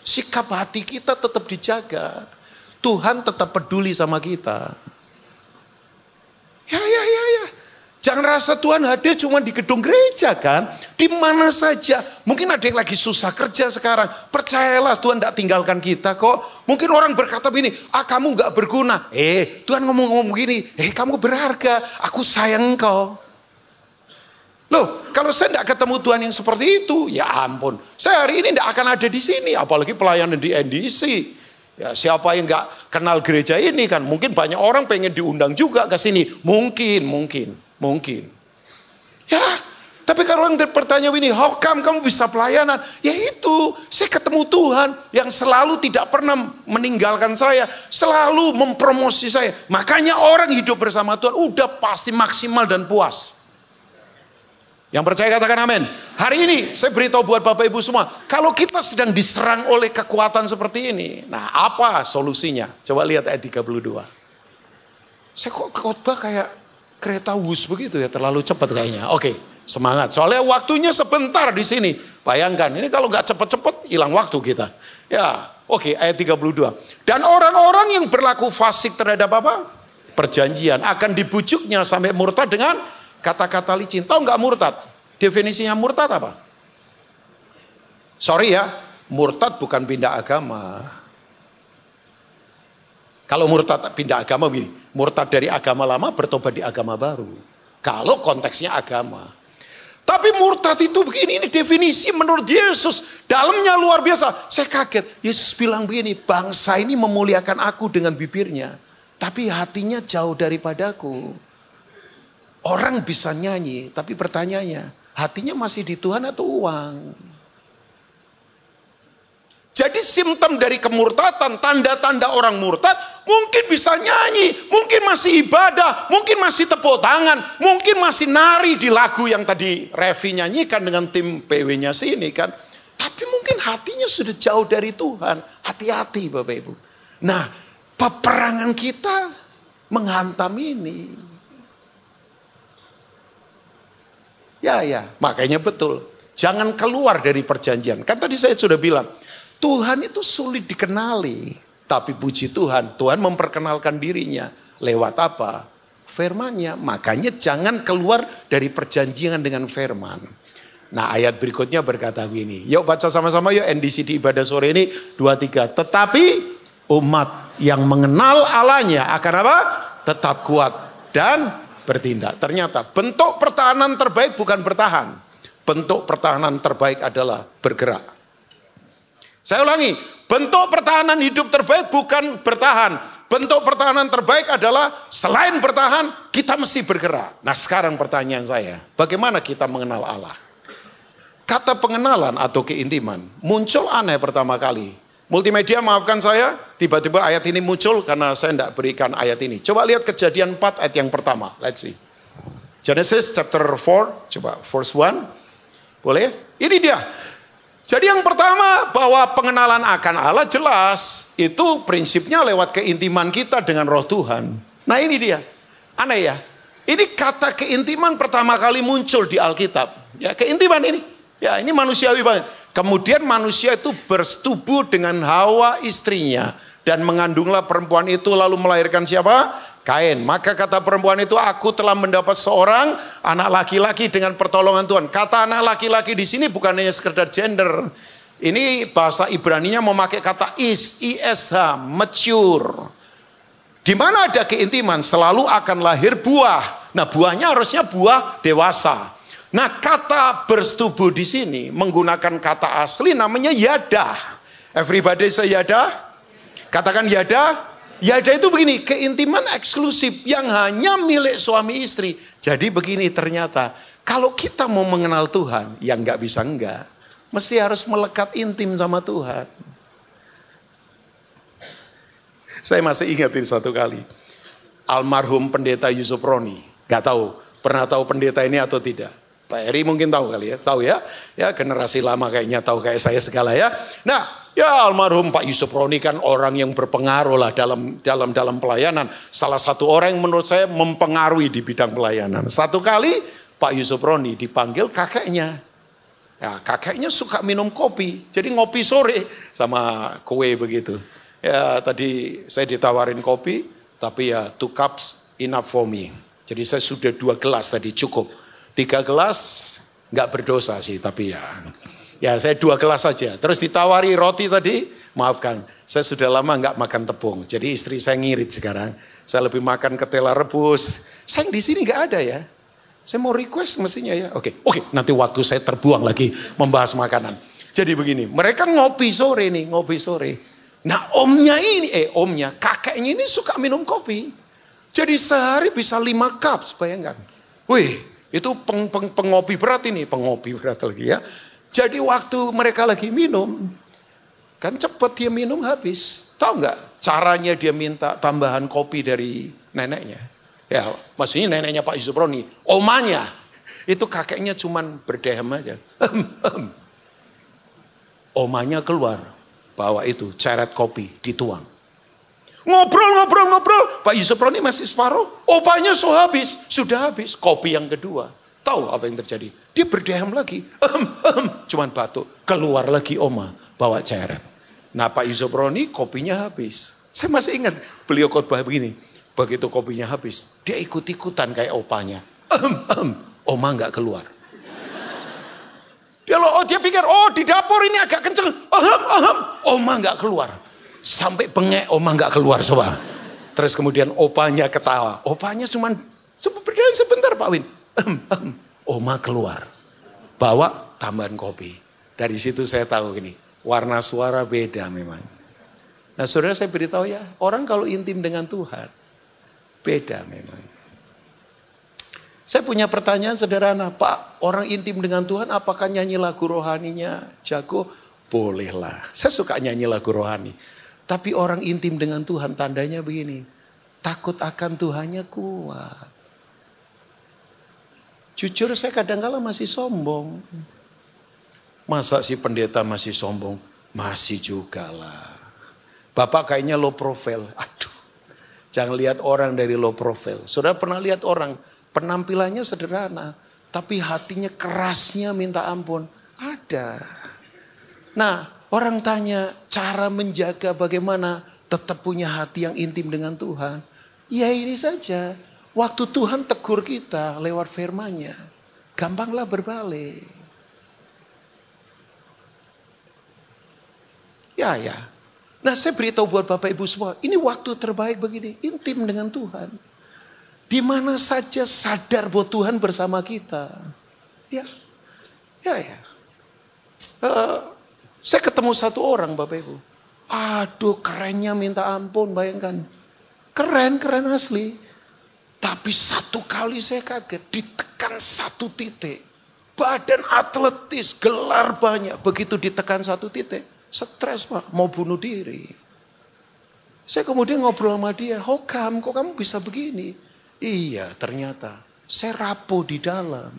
S6: sikap hati kita tetap dijaga. Tuhan tetap peduli sama kita. Ya. Jangan rasa Tuhan hadir cuma di gedung gereja kan. Di mana saja. Mungkin ada yang lagi susah kerja sekarang. Percayalah Tuhan tidak tinggalkan kita kok. Mungkin orang berkata begini, kamu gak berguna. Tuhan ngomong-ngomong begini, kamu berharga. Aku sayang engkau. Loh, kalau saya tidak ketemu Tuhan yang seperti itu, ya ampun. Saya hari ini tidak akan ada di sini. Apalagi pelayanan di NDC. Ya, siapa yang gak kenal gereja ini kan. Mungkin banyak orang pengen diundang juga ke sini. Mungkin. Ya, tapi kalau orang bertanya ini, how come kamu bisa pelayanan? Ya itu, saya ketemu Tuhan yang selalu tidak pernah meninggalkan saya, selalu mempromosi saya. Makanya orang hidup bersama Tuhan udah pasti maksimal dan puas. Yang percaya katakan amin. Hari ini saya beritahu buat Bapak Ibu semua, kalau kita sedang diserang oleh kekuatan seperti ini, nah apa solusinya? Coba lihat ayat 32. Saya kok khotbah kayak kereta wus begitu ya, terlalu cepat kayaknya. Oke, semangat. Soalnya waktunya sebentar di sini. Bayangkan, ini kalau nggak cepat-cepat hilang waktu kita. Ya, oke, ayat 32. Dan orang-orang yang berlaku fasik terhadap apa? Perjanjian akan dibujuknya sampai murtad dengan kata-kata licin. Tahu nggak murtad? Definisinya murtad apa? Sorry ya, murtad bukan pindah agama. Kalau murtad pindah agama begini. Murtad dari agama lama bertobat di agama baru. Kalau konteksnya agama. Tapi murtad itu begini, ini definisi menurut Yesus. Dalamnya luar biasa. Saya kaget. Yesus bilang begini, bangsa ini memuliakan aku dengan bibirnya. Tapi hatinya jauh daripadaku. Orang bisa nyanyi, tapi pertanyaannya, hatinya masih di Tuhan atau uang? Jadi simptom dari kemurtatan, tanda-tanda orang murtad, mungkin bisa nyanyi, mungkin masih ibadah, mungkin masih tepuk tangan, mungkin masih nari di lagu yang tadi Revi nyanyikan dengan tim PW-nya sini kan. Tapi mungkin hatinya sudah jauh dari Tuhan. Hati-hati Bapak Ibu. Nah, peperangan kita menghantam ini. Ya, makanya betul. Jangan keluar dari perjanjian. Kan tadi saya sudah bilang, Tuhan itu sulit dikenali. Tapi puji Tuhan, Tuhan memperkenalkan dirinya. Lewat apa? Firman-Nya. Makanya jangan keluar dari perjanjian dengan firman. Nah ayat berikutnya berkata begini. Yuk baca sama-sama yuk NDC di ibadah sore ini 2-3. Tetapi umat yang mengenal Allahnya akan apa? Tetap kuat dan bertindak. Ternyata bentuk pertahanan terbaik bukan bertahan. Bentuk pertahanan terbaik adalah bergerak. Saya ulangi, bentuk pertahanan hidup terbaik bukan bertahan. Bentuk pertahanan terbaik adalah selain bertahan, kita mesti bergerak. Nah sekarang pertanyaan saya, bagaimana kita mengenal Allah? Kata pengenalan atau keintiman muncul aneh pertama kali. Multimedia maafkan saya, tiba-tiba ayat ini muncul karena saya tidak berikan ayat ini. Coba lihat Kejadian 4 ayat yang pertama, let's see. Genesis chapter 4, coba verse 1. Boleh? Ini dia. Jadi yang pertama bahwa pengenalan akan Allah jelas. Itu prinsipnya lewat keintiman kita dengan roh Tuhan. Nah ini dia. Aneh ya. Ini kata keintiman pertama kali muncul di Alkitab. Ya keintiman ini. Ya ini manusiawi banget. Kemudian manusia itu bersetubuh dengan Hawa istrinya. Dan mengandunglah perempuan itu lalu melahirkan siapa? Kain. Maka kata perempuan itu, aku telah mendapat seorang anak laki-laki dengan pertolongan Tuhan. Kata anak laki-laki di sini bukan hanya sekedar gender. Ini bahasa Ibraninya memakai kata ish, mature. Di mana ada keintiman selalu akan lahir buah. Nah buahnya harusnya buah dewasa. Nah kata bersetubuh di sini menggunakan kata asli namanya yadah. Everybody say yadah? Katakan yadah. Yadah itu begini, keintiman eksklusif yang hanya milik suami istri. Jadi begini ternyata, kalau kita mau mengenal Tuhan, yang nggak bisa enggak, mesti harus melekat intim sama Tuhan. Saya masih ingatin satu kali, almarhum pendeta Yusuf Roni, nggak tahu, pernah tahu pendeta ini atau tidak? Pak Eri mungkin tahu kali ya, tahu ya, ya generasi lama kayaknya tahu kayak saya segala ya. Nah. Ya almarhum Pak Yusuf Roni kan orang yang berpengaruh lah dalam pelayanan. Salah satu orang yang menurut saya mempengaruhi di bidang pelayanan. Satu kali Pak Yusuf Roni dipanggil kakeknya. Ya kakeknya suka minum kopi. Jadi ngopi sore sama kue begitu. Ya tadi saya ditawarin kopi. Tapi ya 2 cups enough for me. Jadi saya sudah 2 gelas tadi cukup. 3 gelas nggak berdosa sih tapi ya. Ya saya 2 gelas saja. Terus ditawari roti tadi, maafkan. Saya sudah lama nggak makan tepung. Jadi istri saya ngirit sekarang. Saya lebih makan ketela rebus. Sayang di sini nggak ada ya. Saya mau request mestinya ya. Oke. Nanti waktu saya terbuang lagi membahas makanan. Jadi begini, mereka ngopi sore nih, ngopi sore. Nah omnya, kakeknya ini suka minum kopi. Jadi sehari bisa 5 cups, bayangkan. Wih, itu pengopi berat ini, pengopi berat lagi ya. Jadi waktu mereka lagi minum, kan cepet dia minum habis. Tahu nggak caranya dia minta tambahan kopi dari neneknya? Ya maksudnya neneknya Pak Yusuf Roni, omanya. Itu kakeknya cuman berdehem aja. Omanya keluar, bawa itu ceret kopi, dituang. Ngobrol. Pak Yusuf Roni masih separuh, opanya sudah habis. Kopi yang kedua. Tahu apa yang terjadi? Dia berdehem lagi. Cuman batuk. Keluar lagi oma. Bawa ceret. Nah Pak Yusuf Roni kopinya habis. Saya masih ingat beliau khotbah begini. Begitu kopinya habis. Dia ikut-ikutan kayak opanya. Oma nggak keluar. Dia pikir di dapur ini agak kenceng. Oma nggak keluar. Sampai bengek oma nggak keluar coba. Terus kemudian opanya ketawa. Opanya cuman berdehem sebentar Pak Win. Oma keluar. bawa tambahan kopi. Dari situ saya tahu gini, warna suara beda memang. Nah saudara, saya beritahu ya, orang kalau intim dengan Tuhan, beda memang. Saya punya pertanyaan sederhana, Pak, orang intim dengan Tuhan apakah nyanyi lagu rohaninya jago? Bolehlah, saya suka nyanyi lagu rohani. Tapi orang intim dengan Tuhan tandanya begini, takut akan Tuhannya kuat. Jujur saya kadang-kala masih sombong. Masa si pendeta masih sombong? Masih juga lah. Bapak kayaknya low profile. Aduh, jangan lihat orang dari low profile. Saudara pernah lihat orang penampilannya sederhana, tapi hatinya kerasnya minta ampun? Ada. Nah, orang tanya cara menjaga bagaimana tetap punya hati yang intim dengan Tuhan. Ya ini saja. Waktu Tuhan tegur kita lewat firman-Nya, gampanglah berbalik. Ya. Nah saya beritahu buat Bapak Ibu semua, ini waktu terbaik begini, intim dengan Tuhan. Di mana saja sadar bahwa Tuhan bersama kita. Ya. Saya ketemu satu orang Bapak Ibu. Aduh kerennya minta ampun, bayangkan. Keren asli. Tapi satu kali saya kaget, ditekan satu titik. Badan atletis, gelar banyak. Begitu ditekan satu titik, stres Pak, mau bunuh diri. Saya kemudian ngobrol sama dia, kok kamu bisa begini? Iya ternyata, saya rapuh di dalam.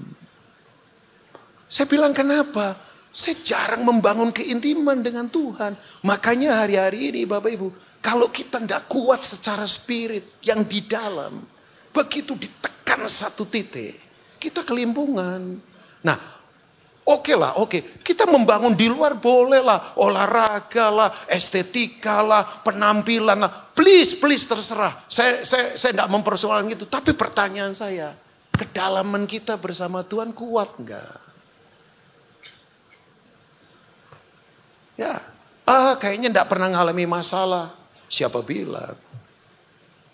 S6: Saya bilang kenapa? Saya jarang membangun keintiman dengan Tuhan. Makanya hari-hari ini Bapak Ibu, kalau kita tidak kuat secara spirit yang di dalam, begitu ditekan satu titik, kita kelimpungan. Nah, oke. Kita membangun di luar boleh lah, olahraga lah, estetika lah, penampilan lah. Please terserah. Saya tidak mempersoalkan itu. Tapi pertanyaan saya, kedalaman kita bersama Tuhan kuat enggak? Ya, kayaknya tidak pernah mengalami masalah. Siapa bilang?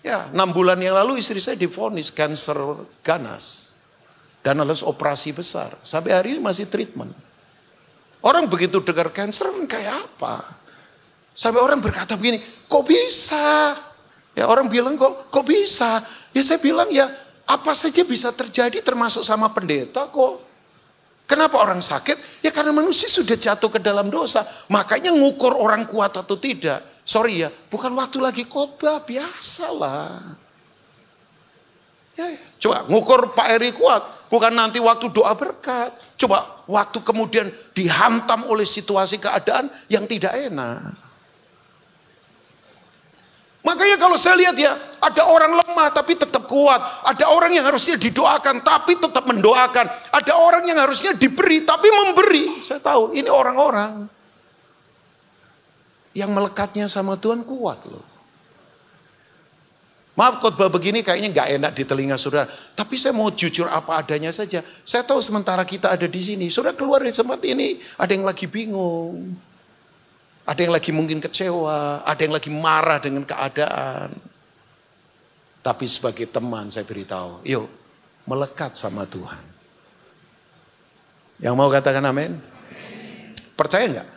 S6: Ya, 6 bulan yang lalu istri saya divonis kanker ganas. Dan harus operasi besar. Sampai hari ini masih treatment. Orang begitu dengar kanker kayak apa? Sampai orang berkata begini, kok bisa? Ya orang bilang kok bisa? Ya saya bilang ya apa saja bisa terjadi termasuk sama pendeta kok. Kenapa orang sakit? Ya karena manusia sudah jatuh ke dalam dosa. Makanya ngukur orang kuat atau tidak. Sorry ya, bukan waktu lagi khotbah, biasalah. Ya. Coba ngukur Pak Eri kuat, bukan nanti waktu doa berkat. Coba waktu kemudian dihantam oleh situasi keadaan yang tidak enak. Makanya kalau saya lihat ya, ada orang lemah tapi tetap kuat. Ada orang yang harusnya didoakan tapi tetap mendoakan. Ada orang yang harusnya diberi tapi memberi. Saya tahu ini orang-orang yang melekatnya sama Tuhan kuat loh. Maaf khotbah begini kayaknya gak enak di telinga saudara. Tapi saya mau jujur apa adanya saja. Saya tahu sementara kita ada di sini. Saudara keluar dari tempat ini. Ada yang lagi bingung. Ada yang lagi mungkin kecewa. Ada yang lagi marah dengan keadaan. Tapi sebagai teman saya beritahu. Yuk melekat sama Tuhan. Yang mau katakan amin? Percaya gak?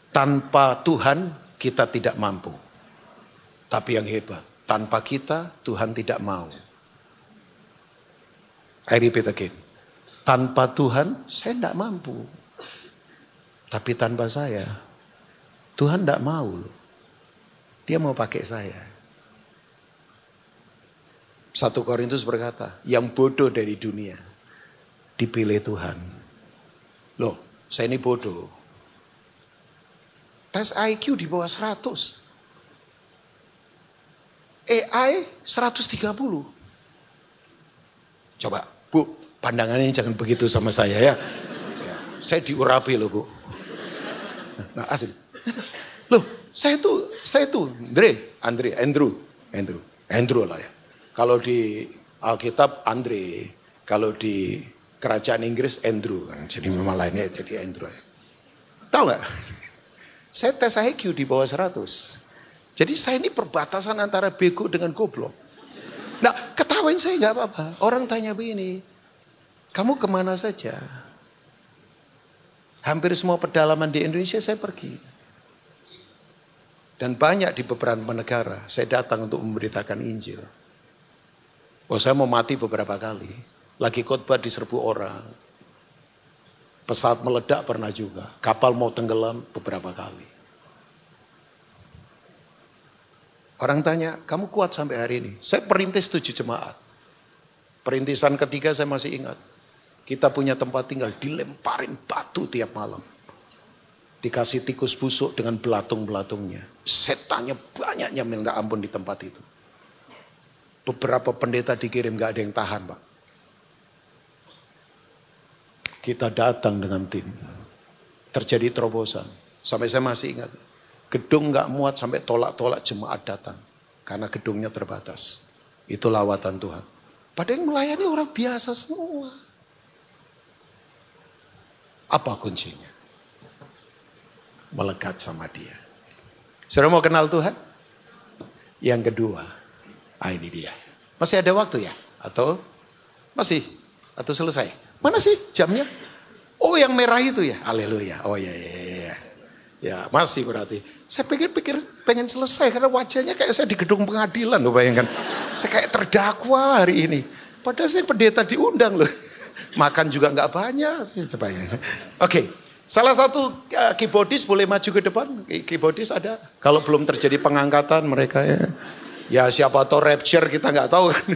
S6: Tanpa Tuhan kita tidak mampu. Tapi yang hebat, tanpa kita Tuhan tidak mau. I repeat again. Tanpa Tuhan saya tidak mampu. Tapi tanpa saya, Tuhan tidak mau. Dia mau pakai saya. 1 Korintus berkata, yang bodoh dari dunia dipilih Tuhan. Loh, saya ini bodoh. Tes IQ di bawah 100. AI 130. Coba, Bu, pandangannya jangan begitu sama saya ya. Saya diurapi loh, Bu. Nah, asli. Loh, saya tuh Andrew lah ya. Kalau di Alkitab Andre, kalau di kerajaan Inggris Andrew. Jadi memang lainnya jadi Andrew. Tahu nggak? Saya tes IQ di bawah 100. Jadi saya ini perbatasan antara bego dengan goblok. Nah, ketawain saya nggak apa-apa. Orang tanya begini, Kamu kemana saja? Hampir semua pedalaman di Indonesia saya pergi. Dan banyak di beberapa negara saya datang untuk memberitakan Injil. Oh, saya mau mati beberapa kali. Lagi khotbah diserbu orang. Pesawat meledak pernah juga. Kapal mau tenggelam beberapa kali. Orang tanya, kamu kuat sampai hari ini? Saya perintis 7 jemaat. Perintisan ketiga saya masih ingat. Kita punya tempat tinggal, dilemparin batu tiap malam. Dikasih tikus busuk dengan belatung-belatungnya. Setannya banyaknya minta ampun di tempat itu. Beberapa pendeta dikirim, gak ada yang tahan, Pak. Kita datang dengan tim. Terjadi terobosan. Sampai saya masih ingat. Gedung gak muat sampai tolak-tolak jemaat datang. Karena gedungnya terbatas. Itu lawatan Tuhan. Padahal yang melayani orang biasa semua. Apa kuncinya? Melekat sama dia. Saudara mau kenal Tuhan? Yang kedua. Ini dia. Masih ada waktu ya? Atau masih? Atau selesai? Mana sih jamnya? Oh yang merah itu ya? Haleluya. Oh ya. Ya masih berarti. Saya pikir pengen selesai karena wajahnya kayak saya di gedung pengadilan loh, bayangkan. Saya kayak terdakwa hari ini. Padahal saya pendeta diundang loh. Makan juga nggak banyak. Oke. Salah satu keyboardis boleh maju ke depan. Keyboardis ada. Kalau belum terjadi pengangkatan mereka ya. Ya siapa tahu rapture kita nggak tahu kan.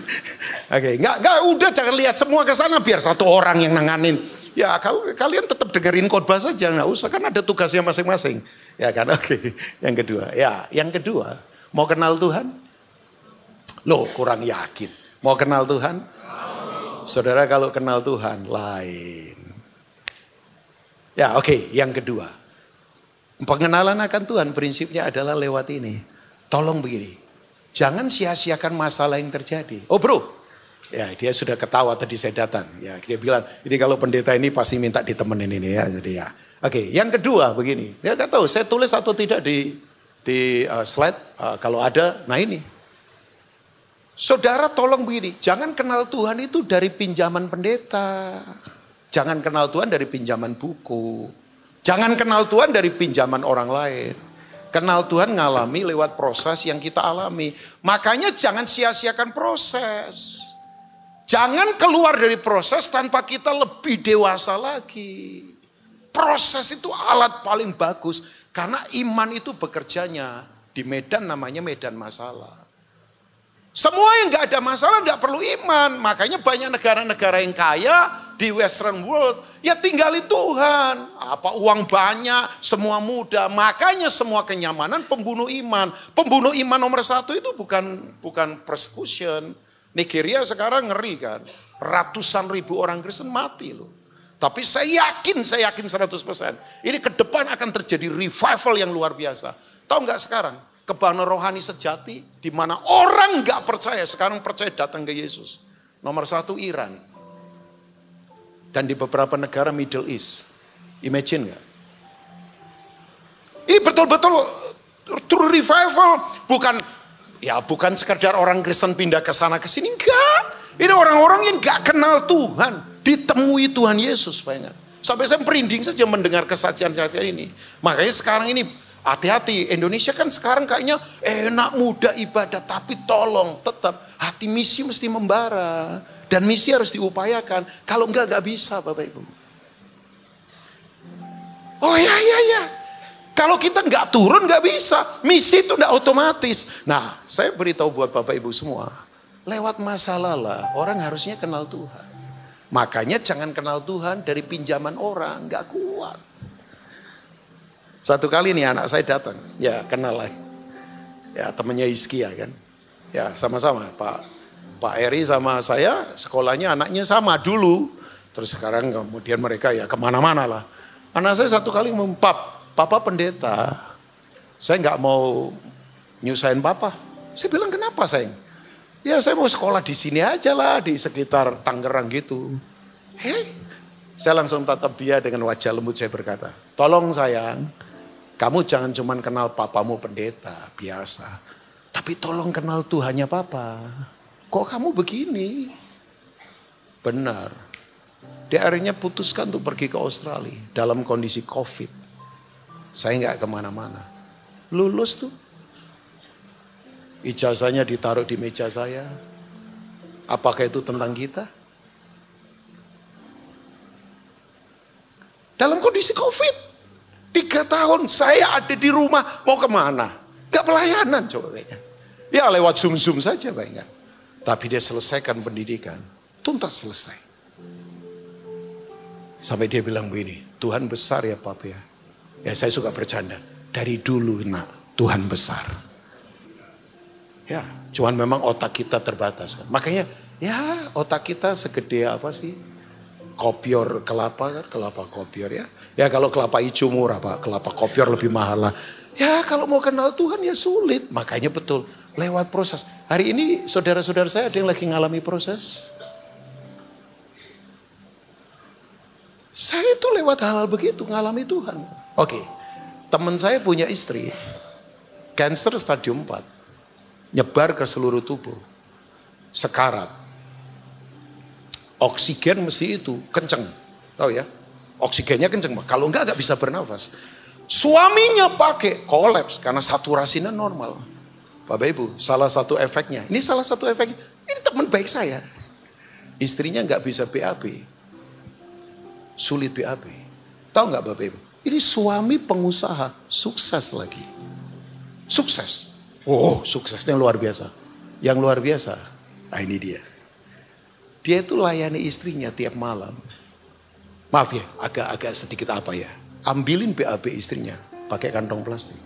S6: Oke. Nggak udah jangan lihat semua ke sana biar satu orang yang nanganin. Ya kalian tetap dengerin khotbah saja, nggak usah kan ada tugasnya masing-masing. Ya kan, oke. Yang kedua, yang kedua, mau kenal Tuhan? Loh, kurang yakin. Mau kenal Tuhan? Saudara kalau kenal Tuhan, lain. Ya oke, yang kedua. Pengenalan akan Tuhan prinsipnya adalah lewat ini. Tolong begini, jangan sia-siakan masalah yang terjadi. Oh bro, ya dia sudah ketawa tadi saya datang. Ya dia bilang, ini kalau pendeta ini pasti minta ditemenin ini ya. Jadi ya. Oke, yang kedua begini. Dia nggak tahu saya tulis atau tidak di slide. Kalau ada, nah ini. Saudara tolong begini, jangan kenal Tuhan itu dari pinjaman pendeta. Jangan kenal Tuhan dari pinjaman buku. Jangan kenal Tuhan dari pinjaman orang lain. Kenal Tuhan ngalami lewat proses yang kita alami. Makanya jangan sia-siakan proses. Jangan keluar dari proses tanpa kita lebih dewasa lagi. Proses itu alat paling bagus. Karena iman itu bekerjanya di medan namanya medan masalah. Semua yang gak ada masalah gak perlu iman. Makanya banyak negara-negara yang kaya di western world. Ya tinggali Tuhan. Apa uang banyak, semua mudah. Makanya semua kenyamanan pembunuh iman. Pembunuh iman nomor 1 itu bukan persecution. Nigeria sekarang ngeri kan. Ratusan ribu orang Kristen mati loh. Tapi saya yakin 100%. Ini ke depan akan terjadi revival yang luar biasa. Tahu gak sekarang? Kebanggaan rohani sejati, di mana orang gak percaya, sekarang percaya datang ke Yesus. Nomor 1 Iran. Dan di beberapa negara Middle East. Imagine gak? Ini betul-betul true revival. Bukan sekedar orang Kristen pindah ke sana ke sini. Enggak. Ini orang-orang yang gak kenal Tuhan. Ditemui Tuhan Yesus. Sampai saya merinding saja mendengar kesaksian-kesaksian ini. Makanya sekarang ini hati-hati, Indonesia kan sekarang kayaknya enak mudah ibadah, tapi tolong tetap hati misi mesti membara. Dan misi harus diupayakan, kalau enggak bisa Bapak Ibu. Oh ya. Kalau kita enggak turun enggak bisa, misi itu enggak otomatis. Nah saya beritahu buat Bapak Ibu semua, lewat masalah lah orang harusnya kenal Tuhan. Makanya jangan kenal Tuhan dari pinjaman orang, enggak kuat. Satu kali nih anak saya datang, ya kenal lah. Ya temannya Hizkia kan. Ya sama-sama Pak Eri sama saya sekolahnya anaknya sama dulu. Terus sekarang kemudian mereka ya kemana-mana lah. Anak saya satu kali Papa pendeta. Saya nggak mau nyusahin Papa. Saya bilang kenapa sayang? Ya saya mau sekolah di sini aja lah di sekitar Tangerang gitu. Saya langsung tatap dia dengan wajah lembut saya berkata, tolong sayang. Kamu jangan cuma kenal papamu pendeta, biasa. Tapi tolong kenal Tuhannya papa. Kok kamu begini? Benar. Dia akhirnya putuskan untuk pergi ke Australia dalam kondisi COVID. Saya nggak kemana-mana. Lulus tuh. Ijazahnya ditaruh di meja saya. Apakah itu tentang kita? Dalam kondisi COVID. 3 tahun saya ada di rumah. Mau kemana? Gak pelayanan coba kayaknya. Ya lewat Zoom saja bayangkan. Tapi dia selesaikan pendidikan. Tuntas selesai. Sampai dia bilang begini, Tuhan besar ya Papa ya. Ya saya suka bercanda. Dari dulu nak, Tuhan besar. Ya, cuman memang otak kita terbatas kan. Makanya ya otak kita segede apa sih? Kopior kelapa kan, kelapa kopior ya. Ya kalau kelapa hijau murah Pak, kelapa kopior lebih mahal lah. Ya kalau mau kenal Tuhan ya sulit. Makanya betul, lewat proses. Hari ini saudara-saudara saya ada yang lagi ngalami proses. Saya itu lewat hal-hal begitu, ngalami Tuhan. Oke, teman saya punya istri, kanker stadium 4, nyebar ke seluruh tubuh, sekarat. Oksigen mesti itu, kenceng, tahu ya? Oksigennya kenceng, kalau enggak bisa bernafas. Suaminya pakai, kolaps karena saturasinya normal. Bapak Ibu, salah satu efeknya, ini salah satu efeknya, ini teman baik saya. Istrinya enggak bisa BAB. Sulit BAB. Tahu nggak Bapak Ibu? Ini suami pengusaha, sukses lagi. Sukses. Oh, suksesnya luar biasa. Yang luar biasa, nah ini dia. Dia itu layani istrinya tiap malam. Maaf ya, agak sedikit apa ya. Ambilin BAB istrinya, pakai kantong plastik.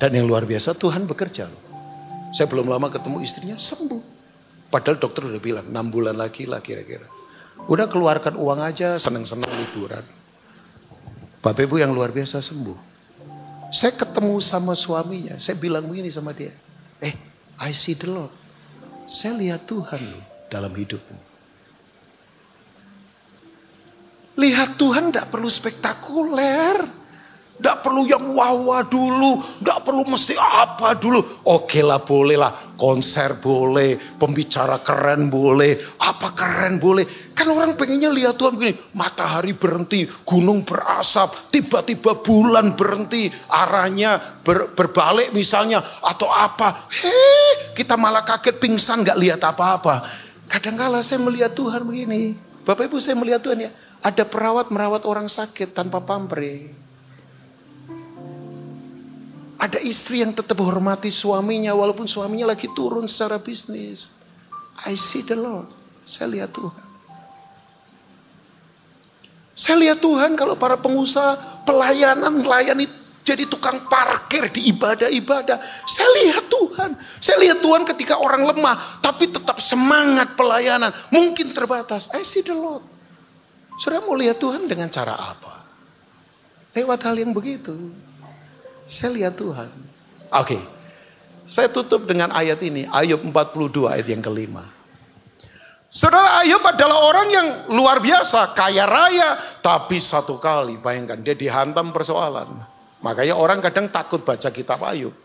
S6: Dan yang luar biasa, Tuhan bekerja. Saya belum lama ketemu istrinya, sembuh. Padahal dokter udah bilang 6 bulan lagi lah kira-kira. Udah keluarkan uang aja, senang-senang liburan. Bapak Ibu yang luar biasa sembuh. Saya ketemu sama suaminya, saya bilang begini sama dia. I see the Lord. Saya lihat Tuhan loh dalam hidupmu. Lihat Tuhan gak perlu spektakuler. Gak perlu yang wah dulu, gak perlu mesti apa dulu. Oke lah boleh lah, konser boleh, pembicara keren boleh, apa keren boleh. Kan orang pengennya lihat Tuhan begini, matahari berhenti, gunung berasap, tiba-tiba bulan berhenti, arahnya berbalik misalnya, atau apa. Kita malah kaget pingsan gak lihat apa-apa. Kadang-kala saya melihat Tuhan begini, Bapak Ibu saya melihat Tuhan ya, ada perawat merawat orang sakit tanpa pamrih. Ada istri yang tetap hormati suaminya walaupun suaminya lagi turun secara bisnis. I see the Lord. Saya lihat Tuhan. Saya lihat Tuhan kalau para pengusaha pelayanan melayani jadi tukang parkir di ibadah-ibadah. Saya lihat Tuhan. Saya lihat Tuhan ketika orang lemah tapi tetap semangat pelayanan. Mungkin terbatas. I see the Lord. Saudara mau lihat Tuhan dengan cara apa? Lewat hal yang begitu. Saya lihat Tuhan. Oke. Saya tutup dengan ayat ini. Ayub 42 ayat yang kelima. Saudara Ayub adalah orang yang luar biasa. Kaya raya. Tapi satu kali bayangkan dia dihantam persoalan. Makanya orang kadang takut baca kitab Ayub.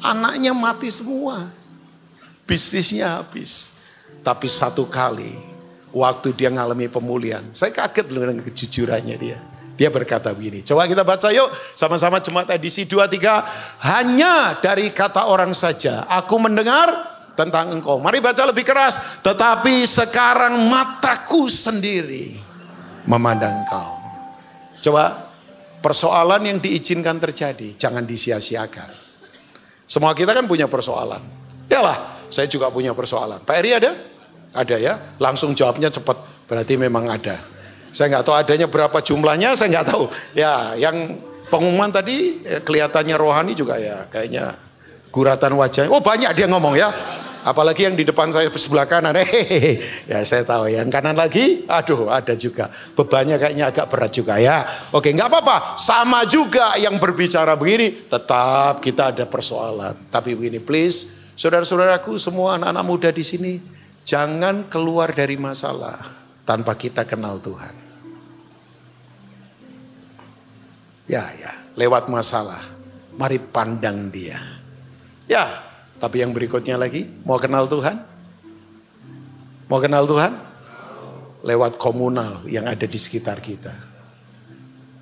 S6: Anaknya mati semua. Bisnisnya habis. Tapi satu kali. Waktu dia ngalami pemulihan. Saya kaget loh dengan kejujurannya dia. Dia berkata begini, coba kita baca yuk sama-sama jemaat edisi 23. Hanya dari kata orang saja aku mendengar tentang engkau. Mari baca lebih keras. Tetapi sekarang mataku sendiri memandang engkau. Coba persoalan yang diizinkan terjadi jangan disia-siakan. Semua kita kan punya persoalan. Yalah, saya juga punya persoalan. Pak Eri ada? Ada ya? Langsung jawabnya cepat. Berarti memang ada. Saya nggak tahu adanya berapa jumlahnya, saya nggak tahu. Ya, yang pengumuman tadi kelihatannya rohani juga ya, kayaknya guratan wajahnya. Oh banyak dia ngomong ya. Apalagi yang di depan saya sebelah kanan. Ya saya tahu. Yang kanan lagi, aduh ada juga. Bebannya kayaknya agak berat juga ya. Oke nggak apa-apa. Sama juga yang berbicara begini, tetap kita ada persoalan. Tapi begini please, saudara-saudaraku semua anak-anak muda di sini, jangan keluar dari masalah tanpa kita kenal Tuhan. Ya, lewat masalah. Mari pandang dia. Ya, tapi yang berikutnya lagi, mau kenal Tuhan? Mau kenal Tuhan? lewat komunal yang ada di sekitar kita.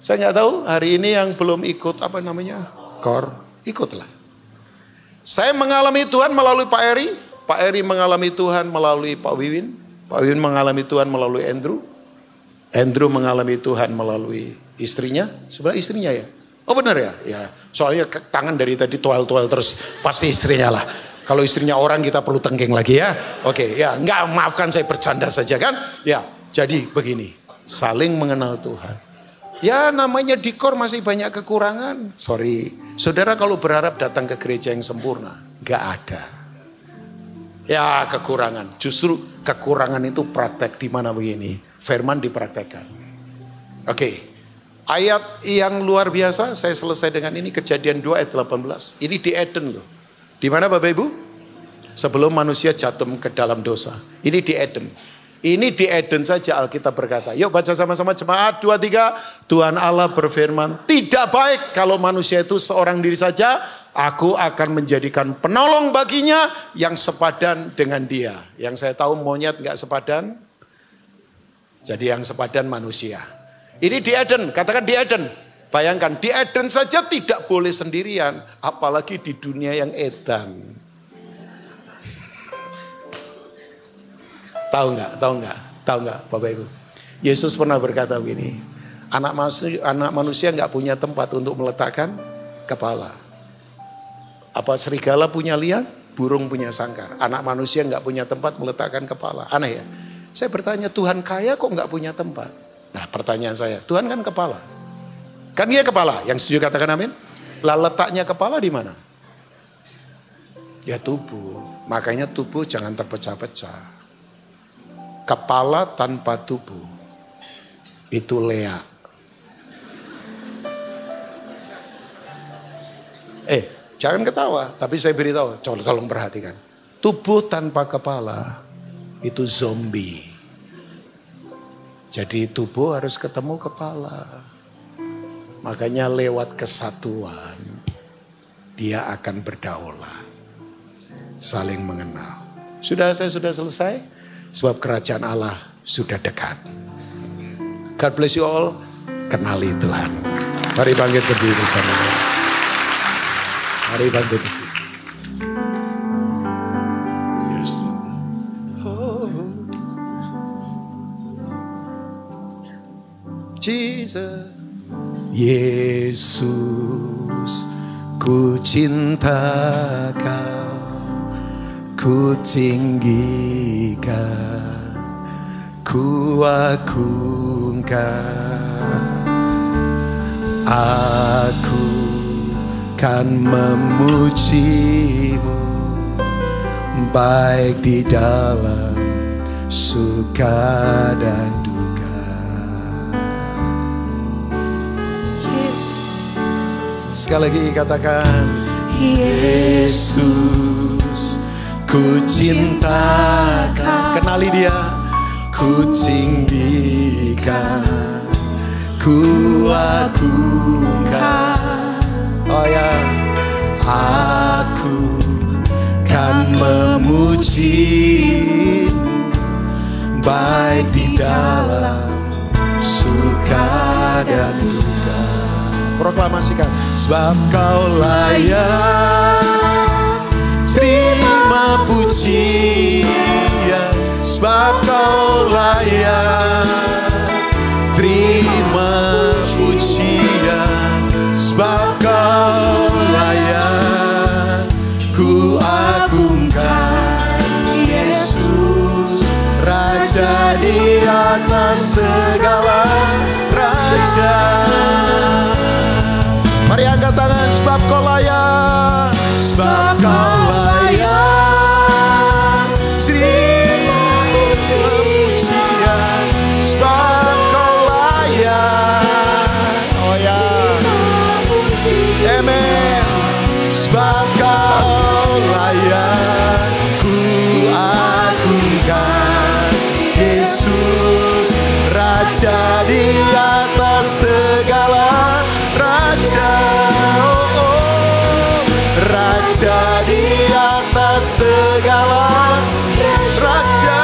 S6: Saya nggak tahu hari ini yang belum ikut KOR, ikutlah. Saya mengalami Tuhan melalui Pak Eri. Pak Eri mengalami Tuhan melalui Pak Wiwin. Pak Wiwin mengalami Tuhan melalui Andrew. Andrew mengalami Tuhan melalui istrinya. Sebenarnya istrinya ya. Oh benar ya? Ya. Soalnya tangan dari tadi toel-toel terus pasti istrinya lah. Kalau istrinya orang kita perlu tenggeng lagi ya. Oke, ya enggak, maafkan saya bercanda saja kan. Ya, jadi begini. Saling mengenal Tuhan. Ya namanya di KOR masih banyak kekurangan. Sorry. Saudara kalau berharap datang ke gereja yang sempurna. Enggak ada. Ya kekurangan. Justru kekurangan itu praktek di mana begini. Firman dipraktekkan. Oke. Ayat yang luar biasa. Saya selesai dengan ini. Kejadian 2 ayat 18. Ini di Eden loh. Di mana Bapak Ibu? Sebelum manusia jatuh ke dalam dosa. Ini di Eden. Ini di Eden saja Alkitab berkata. Yuk baca sama-sama jemaat 2, 3. Tuhan Allah berfirman. Tidak baik kalau manusia itu seorang diri saja. Aku akan menjadikan penolong baginya yang sepadan dengan dia. Yang saya tahu monyet gak sepadan. Jadi yang sepadan manusia. Ini di Eden. Katakan di Eden. Bayangkan di Eden saja tidak boleh sendirian, apalagi di dunia yang edan. Tahu nggak, Bapak Ibu? Yesus pernah berkata begini, anak manusia nggak punya tempat untuk meletakkan kepala. Apa serigala punya liang, burung punya sangkar. Anak manusia nggak punya tempat meletakkan kepala. Aneh ya? Saya bertanya, Tuhan kaya kok nggak punya tempat? Nah pertanyaan saya, Tuhan kan kepala. Kan dia kepala, yang setuju katakan amin. Lah letaknya kepala di mana? Ya tubuh. Makanya tubuh jangan terpecah-pecah. Kepala tanpa tubuh itu leak. Jangan ketawa, tapi saya beritahu, coba tolong perhatikan. Tubuh tanpa kepala itu zombie. Jadi tubuh harus ketemu kepala. Makanya lewat kesatuan dia akan berdaulat. Saling mengenal. Saya sudah selesai. Sebab kerajaan Allah sudah dekat. God bless you all. Kenali Tuhan. Mari bangkit berdiri bersama. Mari bangkit berdiri. Yes. Jesus. Yesus, ku cinta kau, ku tinggikan, ku agungkan. Aku kan memujimu, baik di dalam suka dan duka. Sekali lagi katakan, Yesus, ku cinta kau. Kenali dia. Ku tinggikan, ku agungkan. Oh ya, aku kan memujimu, baik di dalam suka dan duka. Proklamasikan, sebab kau layak terima pujian, sebab kau layak terima pujian, sebab kau layak ku agungkan. Yesus, Raja di atas segala raja. Mari angkat tangan, sebab kau layak, sebab kau layak terima pujian, sebab kau layak. Oh ya, amen. Sebab kau layak ku agungkan. Yesus, Raja di atas segala raja. Oh, oh. Raja di atas segala raja.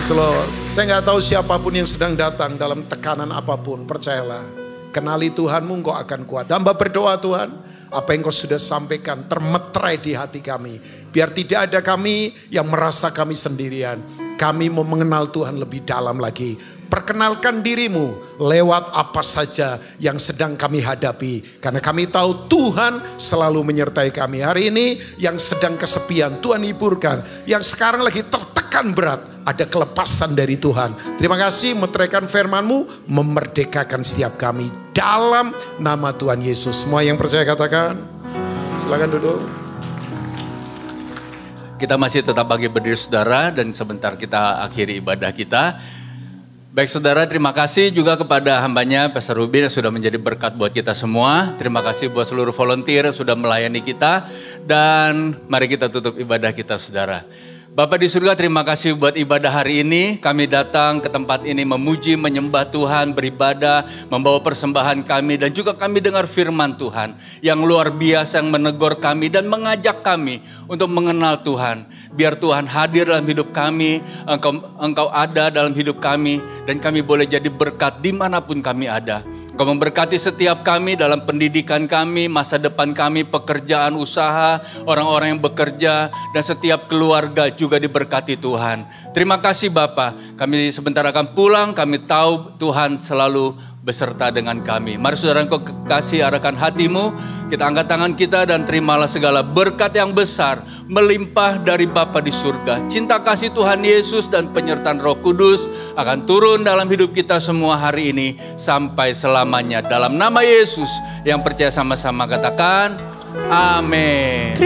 S6: Praise the Lord. Saya nggak tahu siapapun yang sedang datang dalam tekanan apapun, percayalah. Kenali Tuhanmu, engkau akan kuat. Hamba berdoa Tuhan, apa yang kau sudah sampaikan termeterai di hati kami. Biar tidak ada kami yang merasa kami sendirian. Kami mau mengenal Tuhan lebih dalam lagi. Perkenalkan dirimu lewat apa saja yang sedang kami hadapi. Karena kami tahu Tuhan selalu menyertai kami. Hari ini yang sedang kesepian, Tuhan hiburkan. Yang sekarang lagi tertekan berat, ada kelepasan dari Tuhan. Terima kasih meteraikan firman-Mu, memerdekakan setiap kami. Dalam nama Tuhan Yesus. Semua yang percaya katakan. Silakan duduk.
S7: Kita masih tetap bagi berdiri saudara dan sebentar kita akhiri ibadah kita. Baik saudara, terima kasih juga kepada hambanya Pastor Ruby yang sudah menjadi berkat buat kita semua. Terima kasih buat seluruh volunteer yang sudah melayani kita. Dan mari kita tutup ibadah kita saudara. Bapa di surga, terima kasih buat ibadah hari ini. Kami datang ke tempat ini memuji, menyembah Tuhan, beribadah, membawa persembahan kami. Dan juga kami dengar firman Tuhan yang luar biasa yang menegur kami dan mengajak kami untuk mengenal Tuhan. Biar Tuhan hadir dalam hidup kami, Engkau ada dalam hidup kami. Dan kami boleh jadi berkat dimanapun kami ada. Engkau memberkati setiap kami dalam pendidikan kami, masa depan kami, pekerjaan, usaha, orang-orang yang bekerja, dan setiap keluarga juga diberkati Tuhan. Terima kasih Bapa. Kami sebentar akan pulang, kami tahu Tuhan selalu beserta dengan kami. Mari saudara, Engkau kasih arahkan hatimu, kita angkat tangan kita dan terimalah segala berkat yang besar, melimpah dari Bapa di surga. Cinta kasih Tuhan Yesus dan penyertaan Roh Kudus akan turun dalam hidup kita semua hari ini sampai selamanya. Dalam nama Yesus yang percaya sama-sama katakan, amin.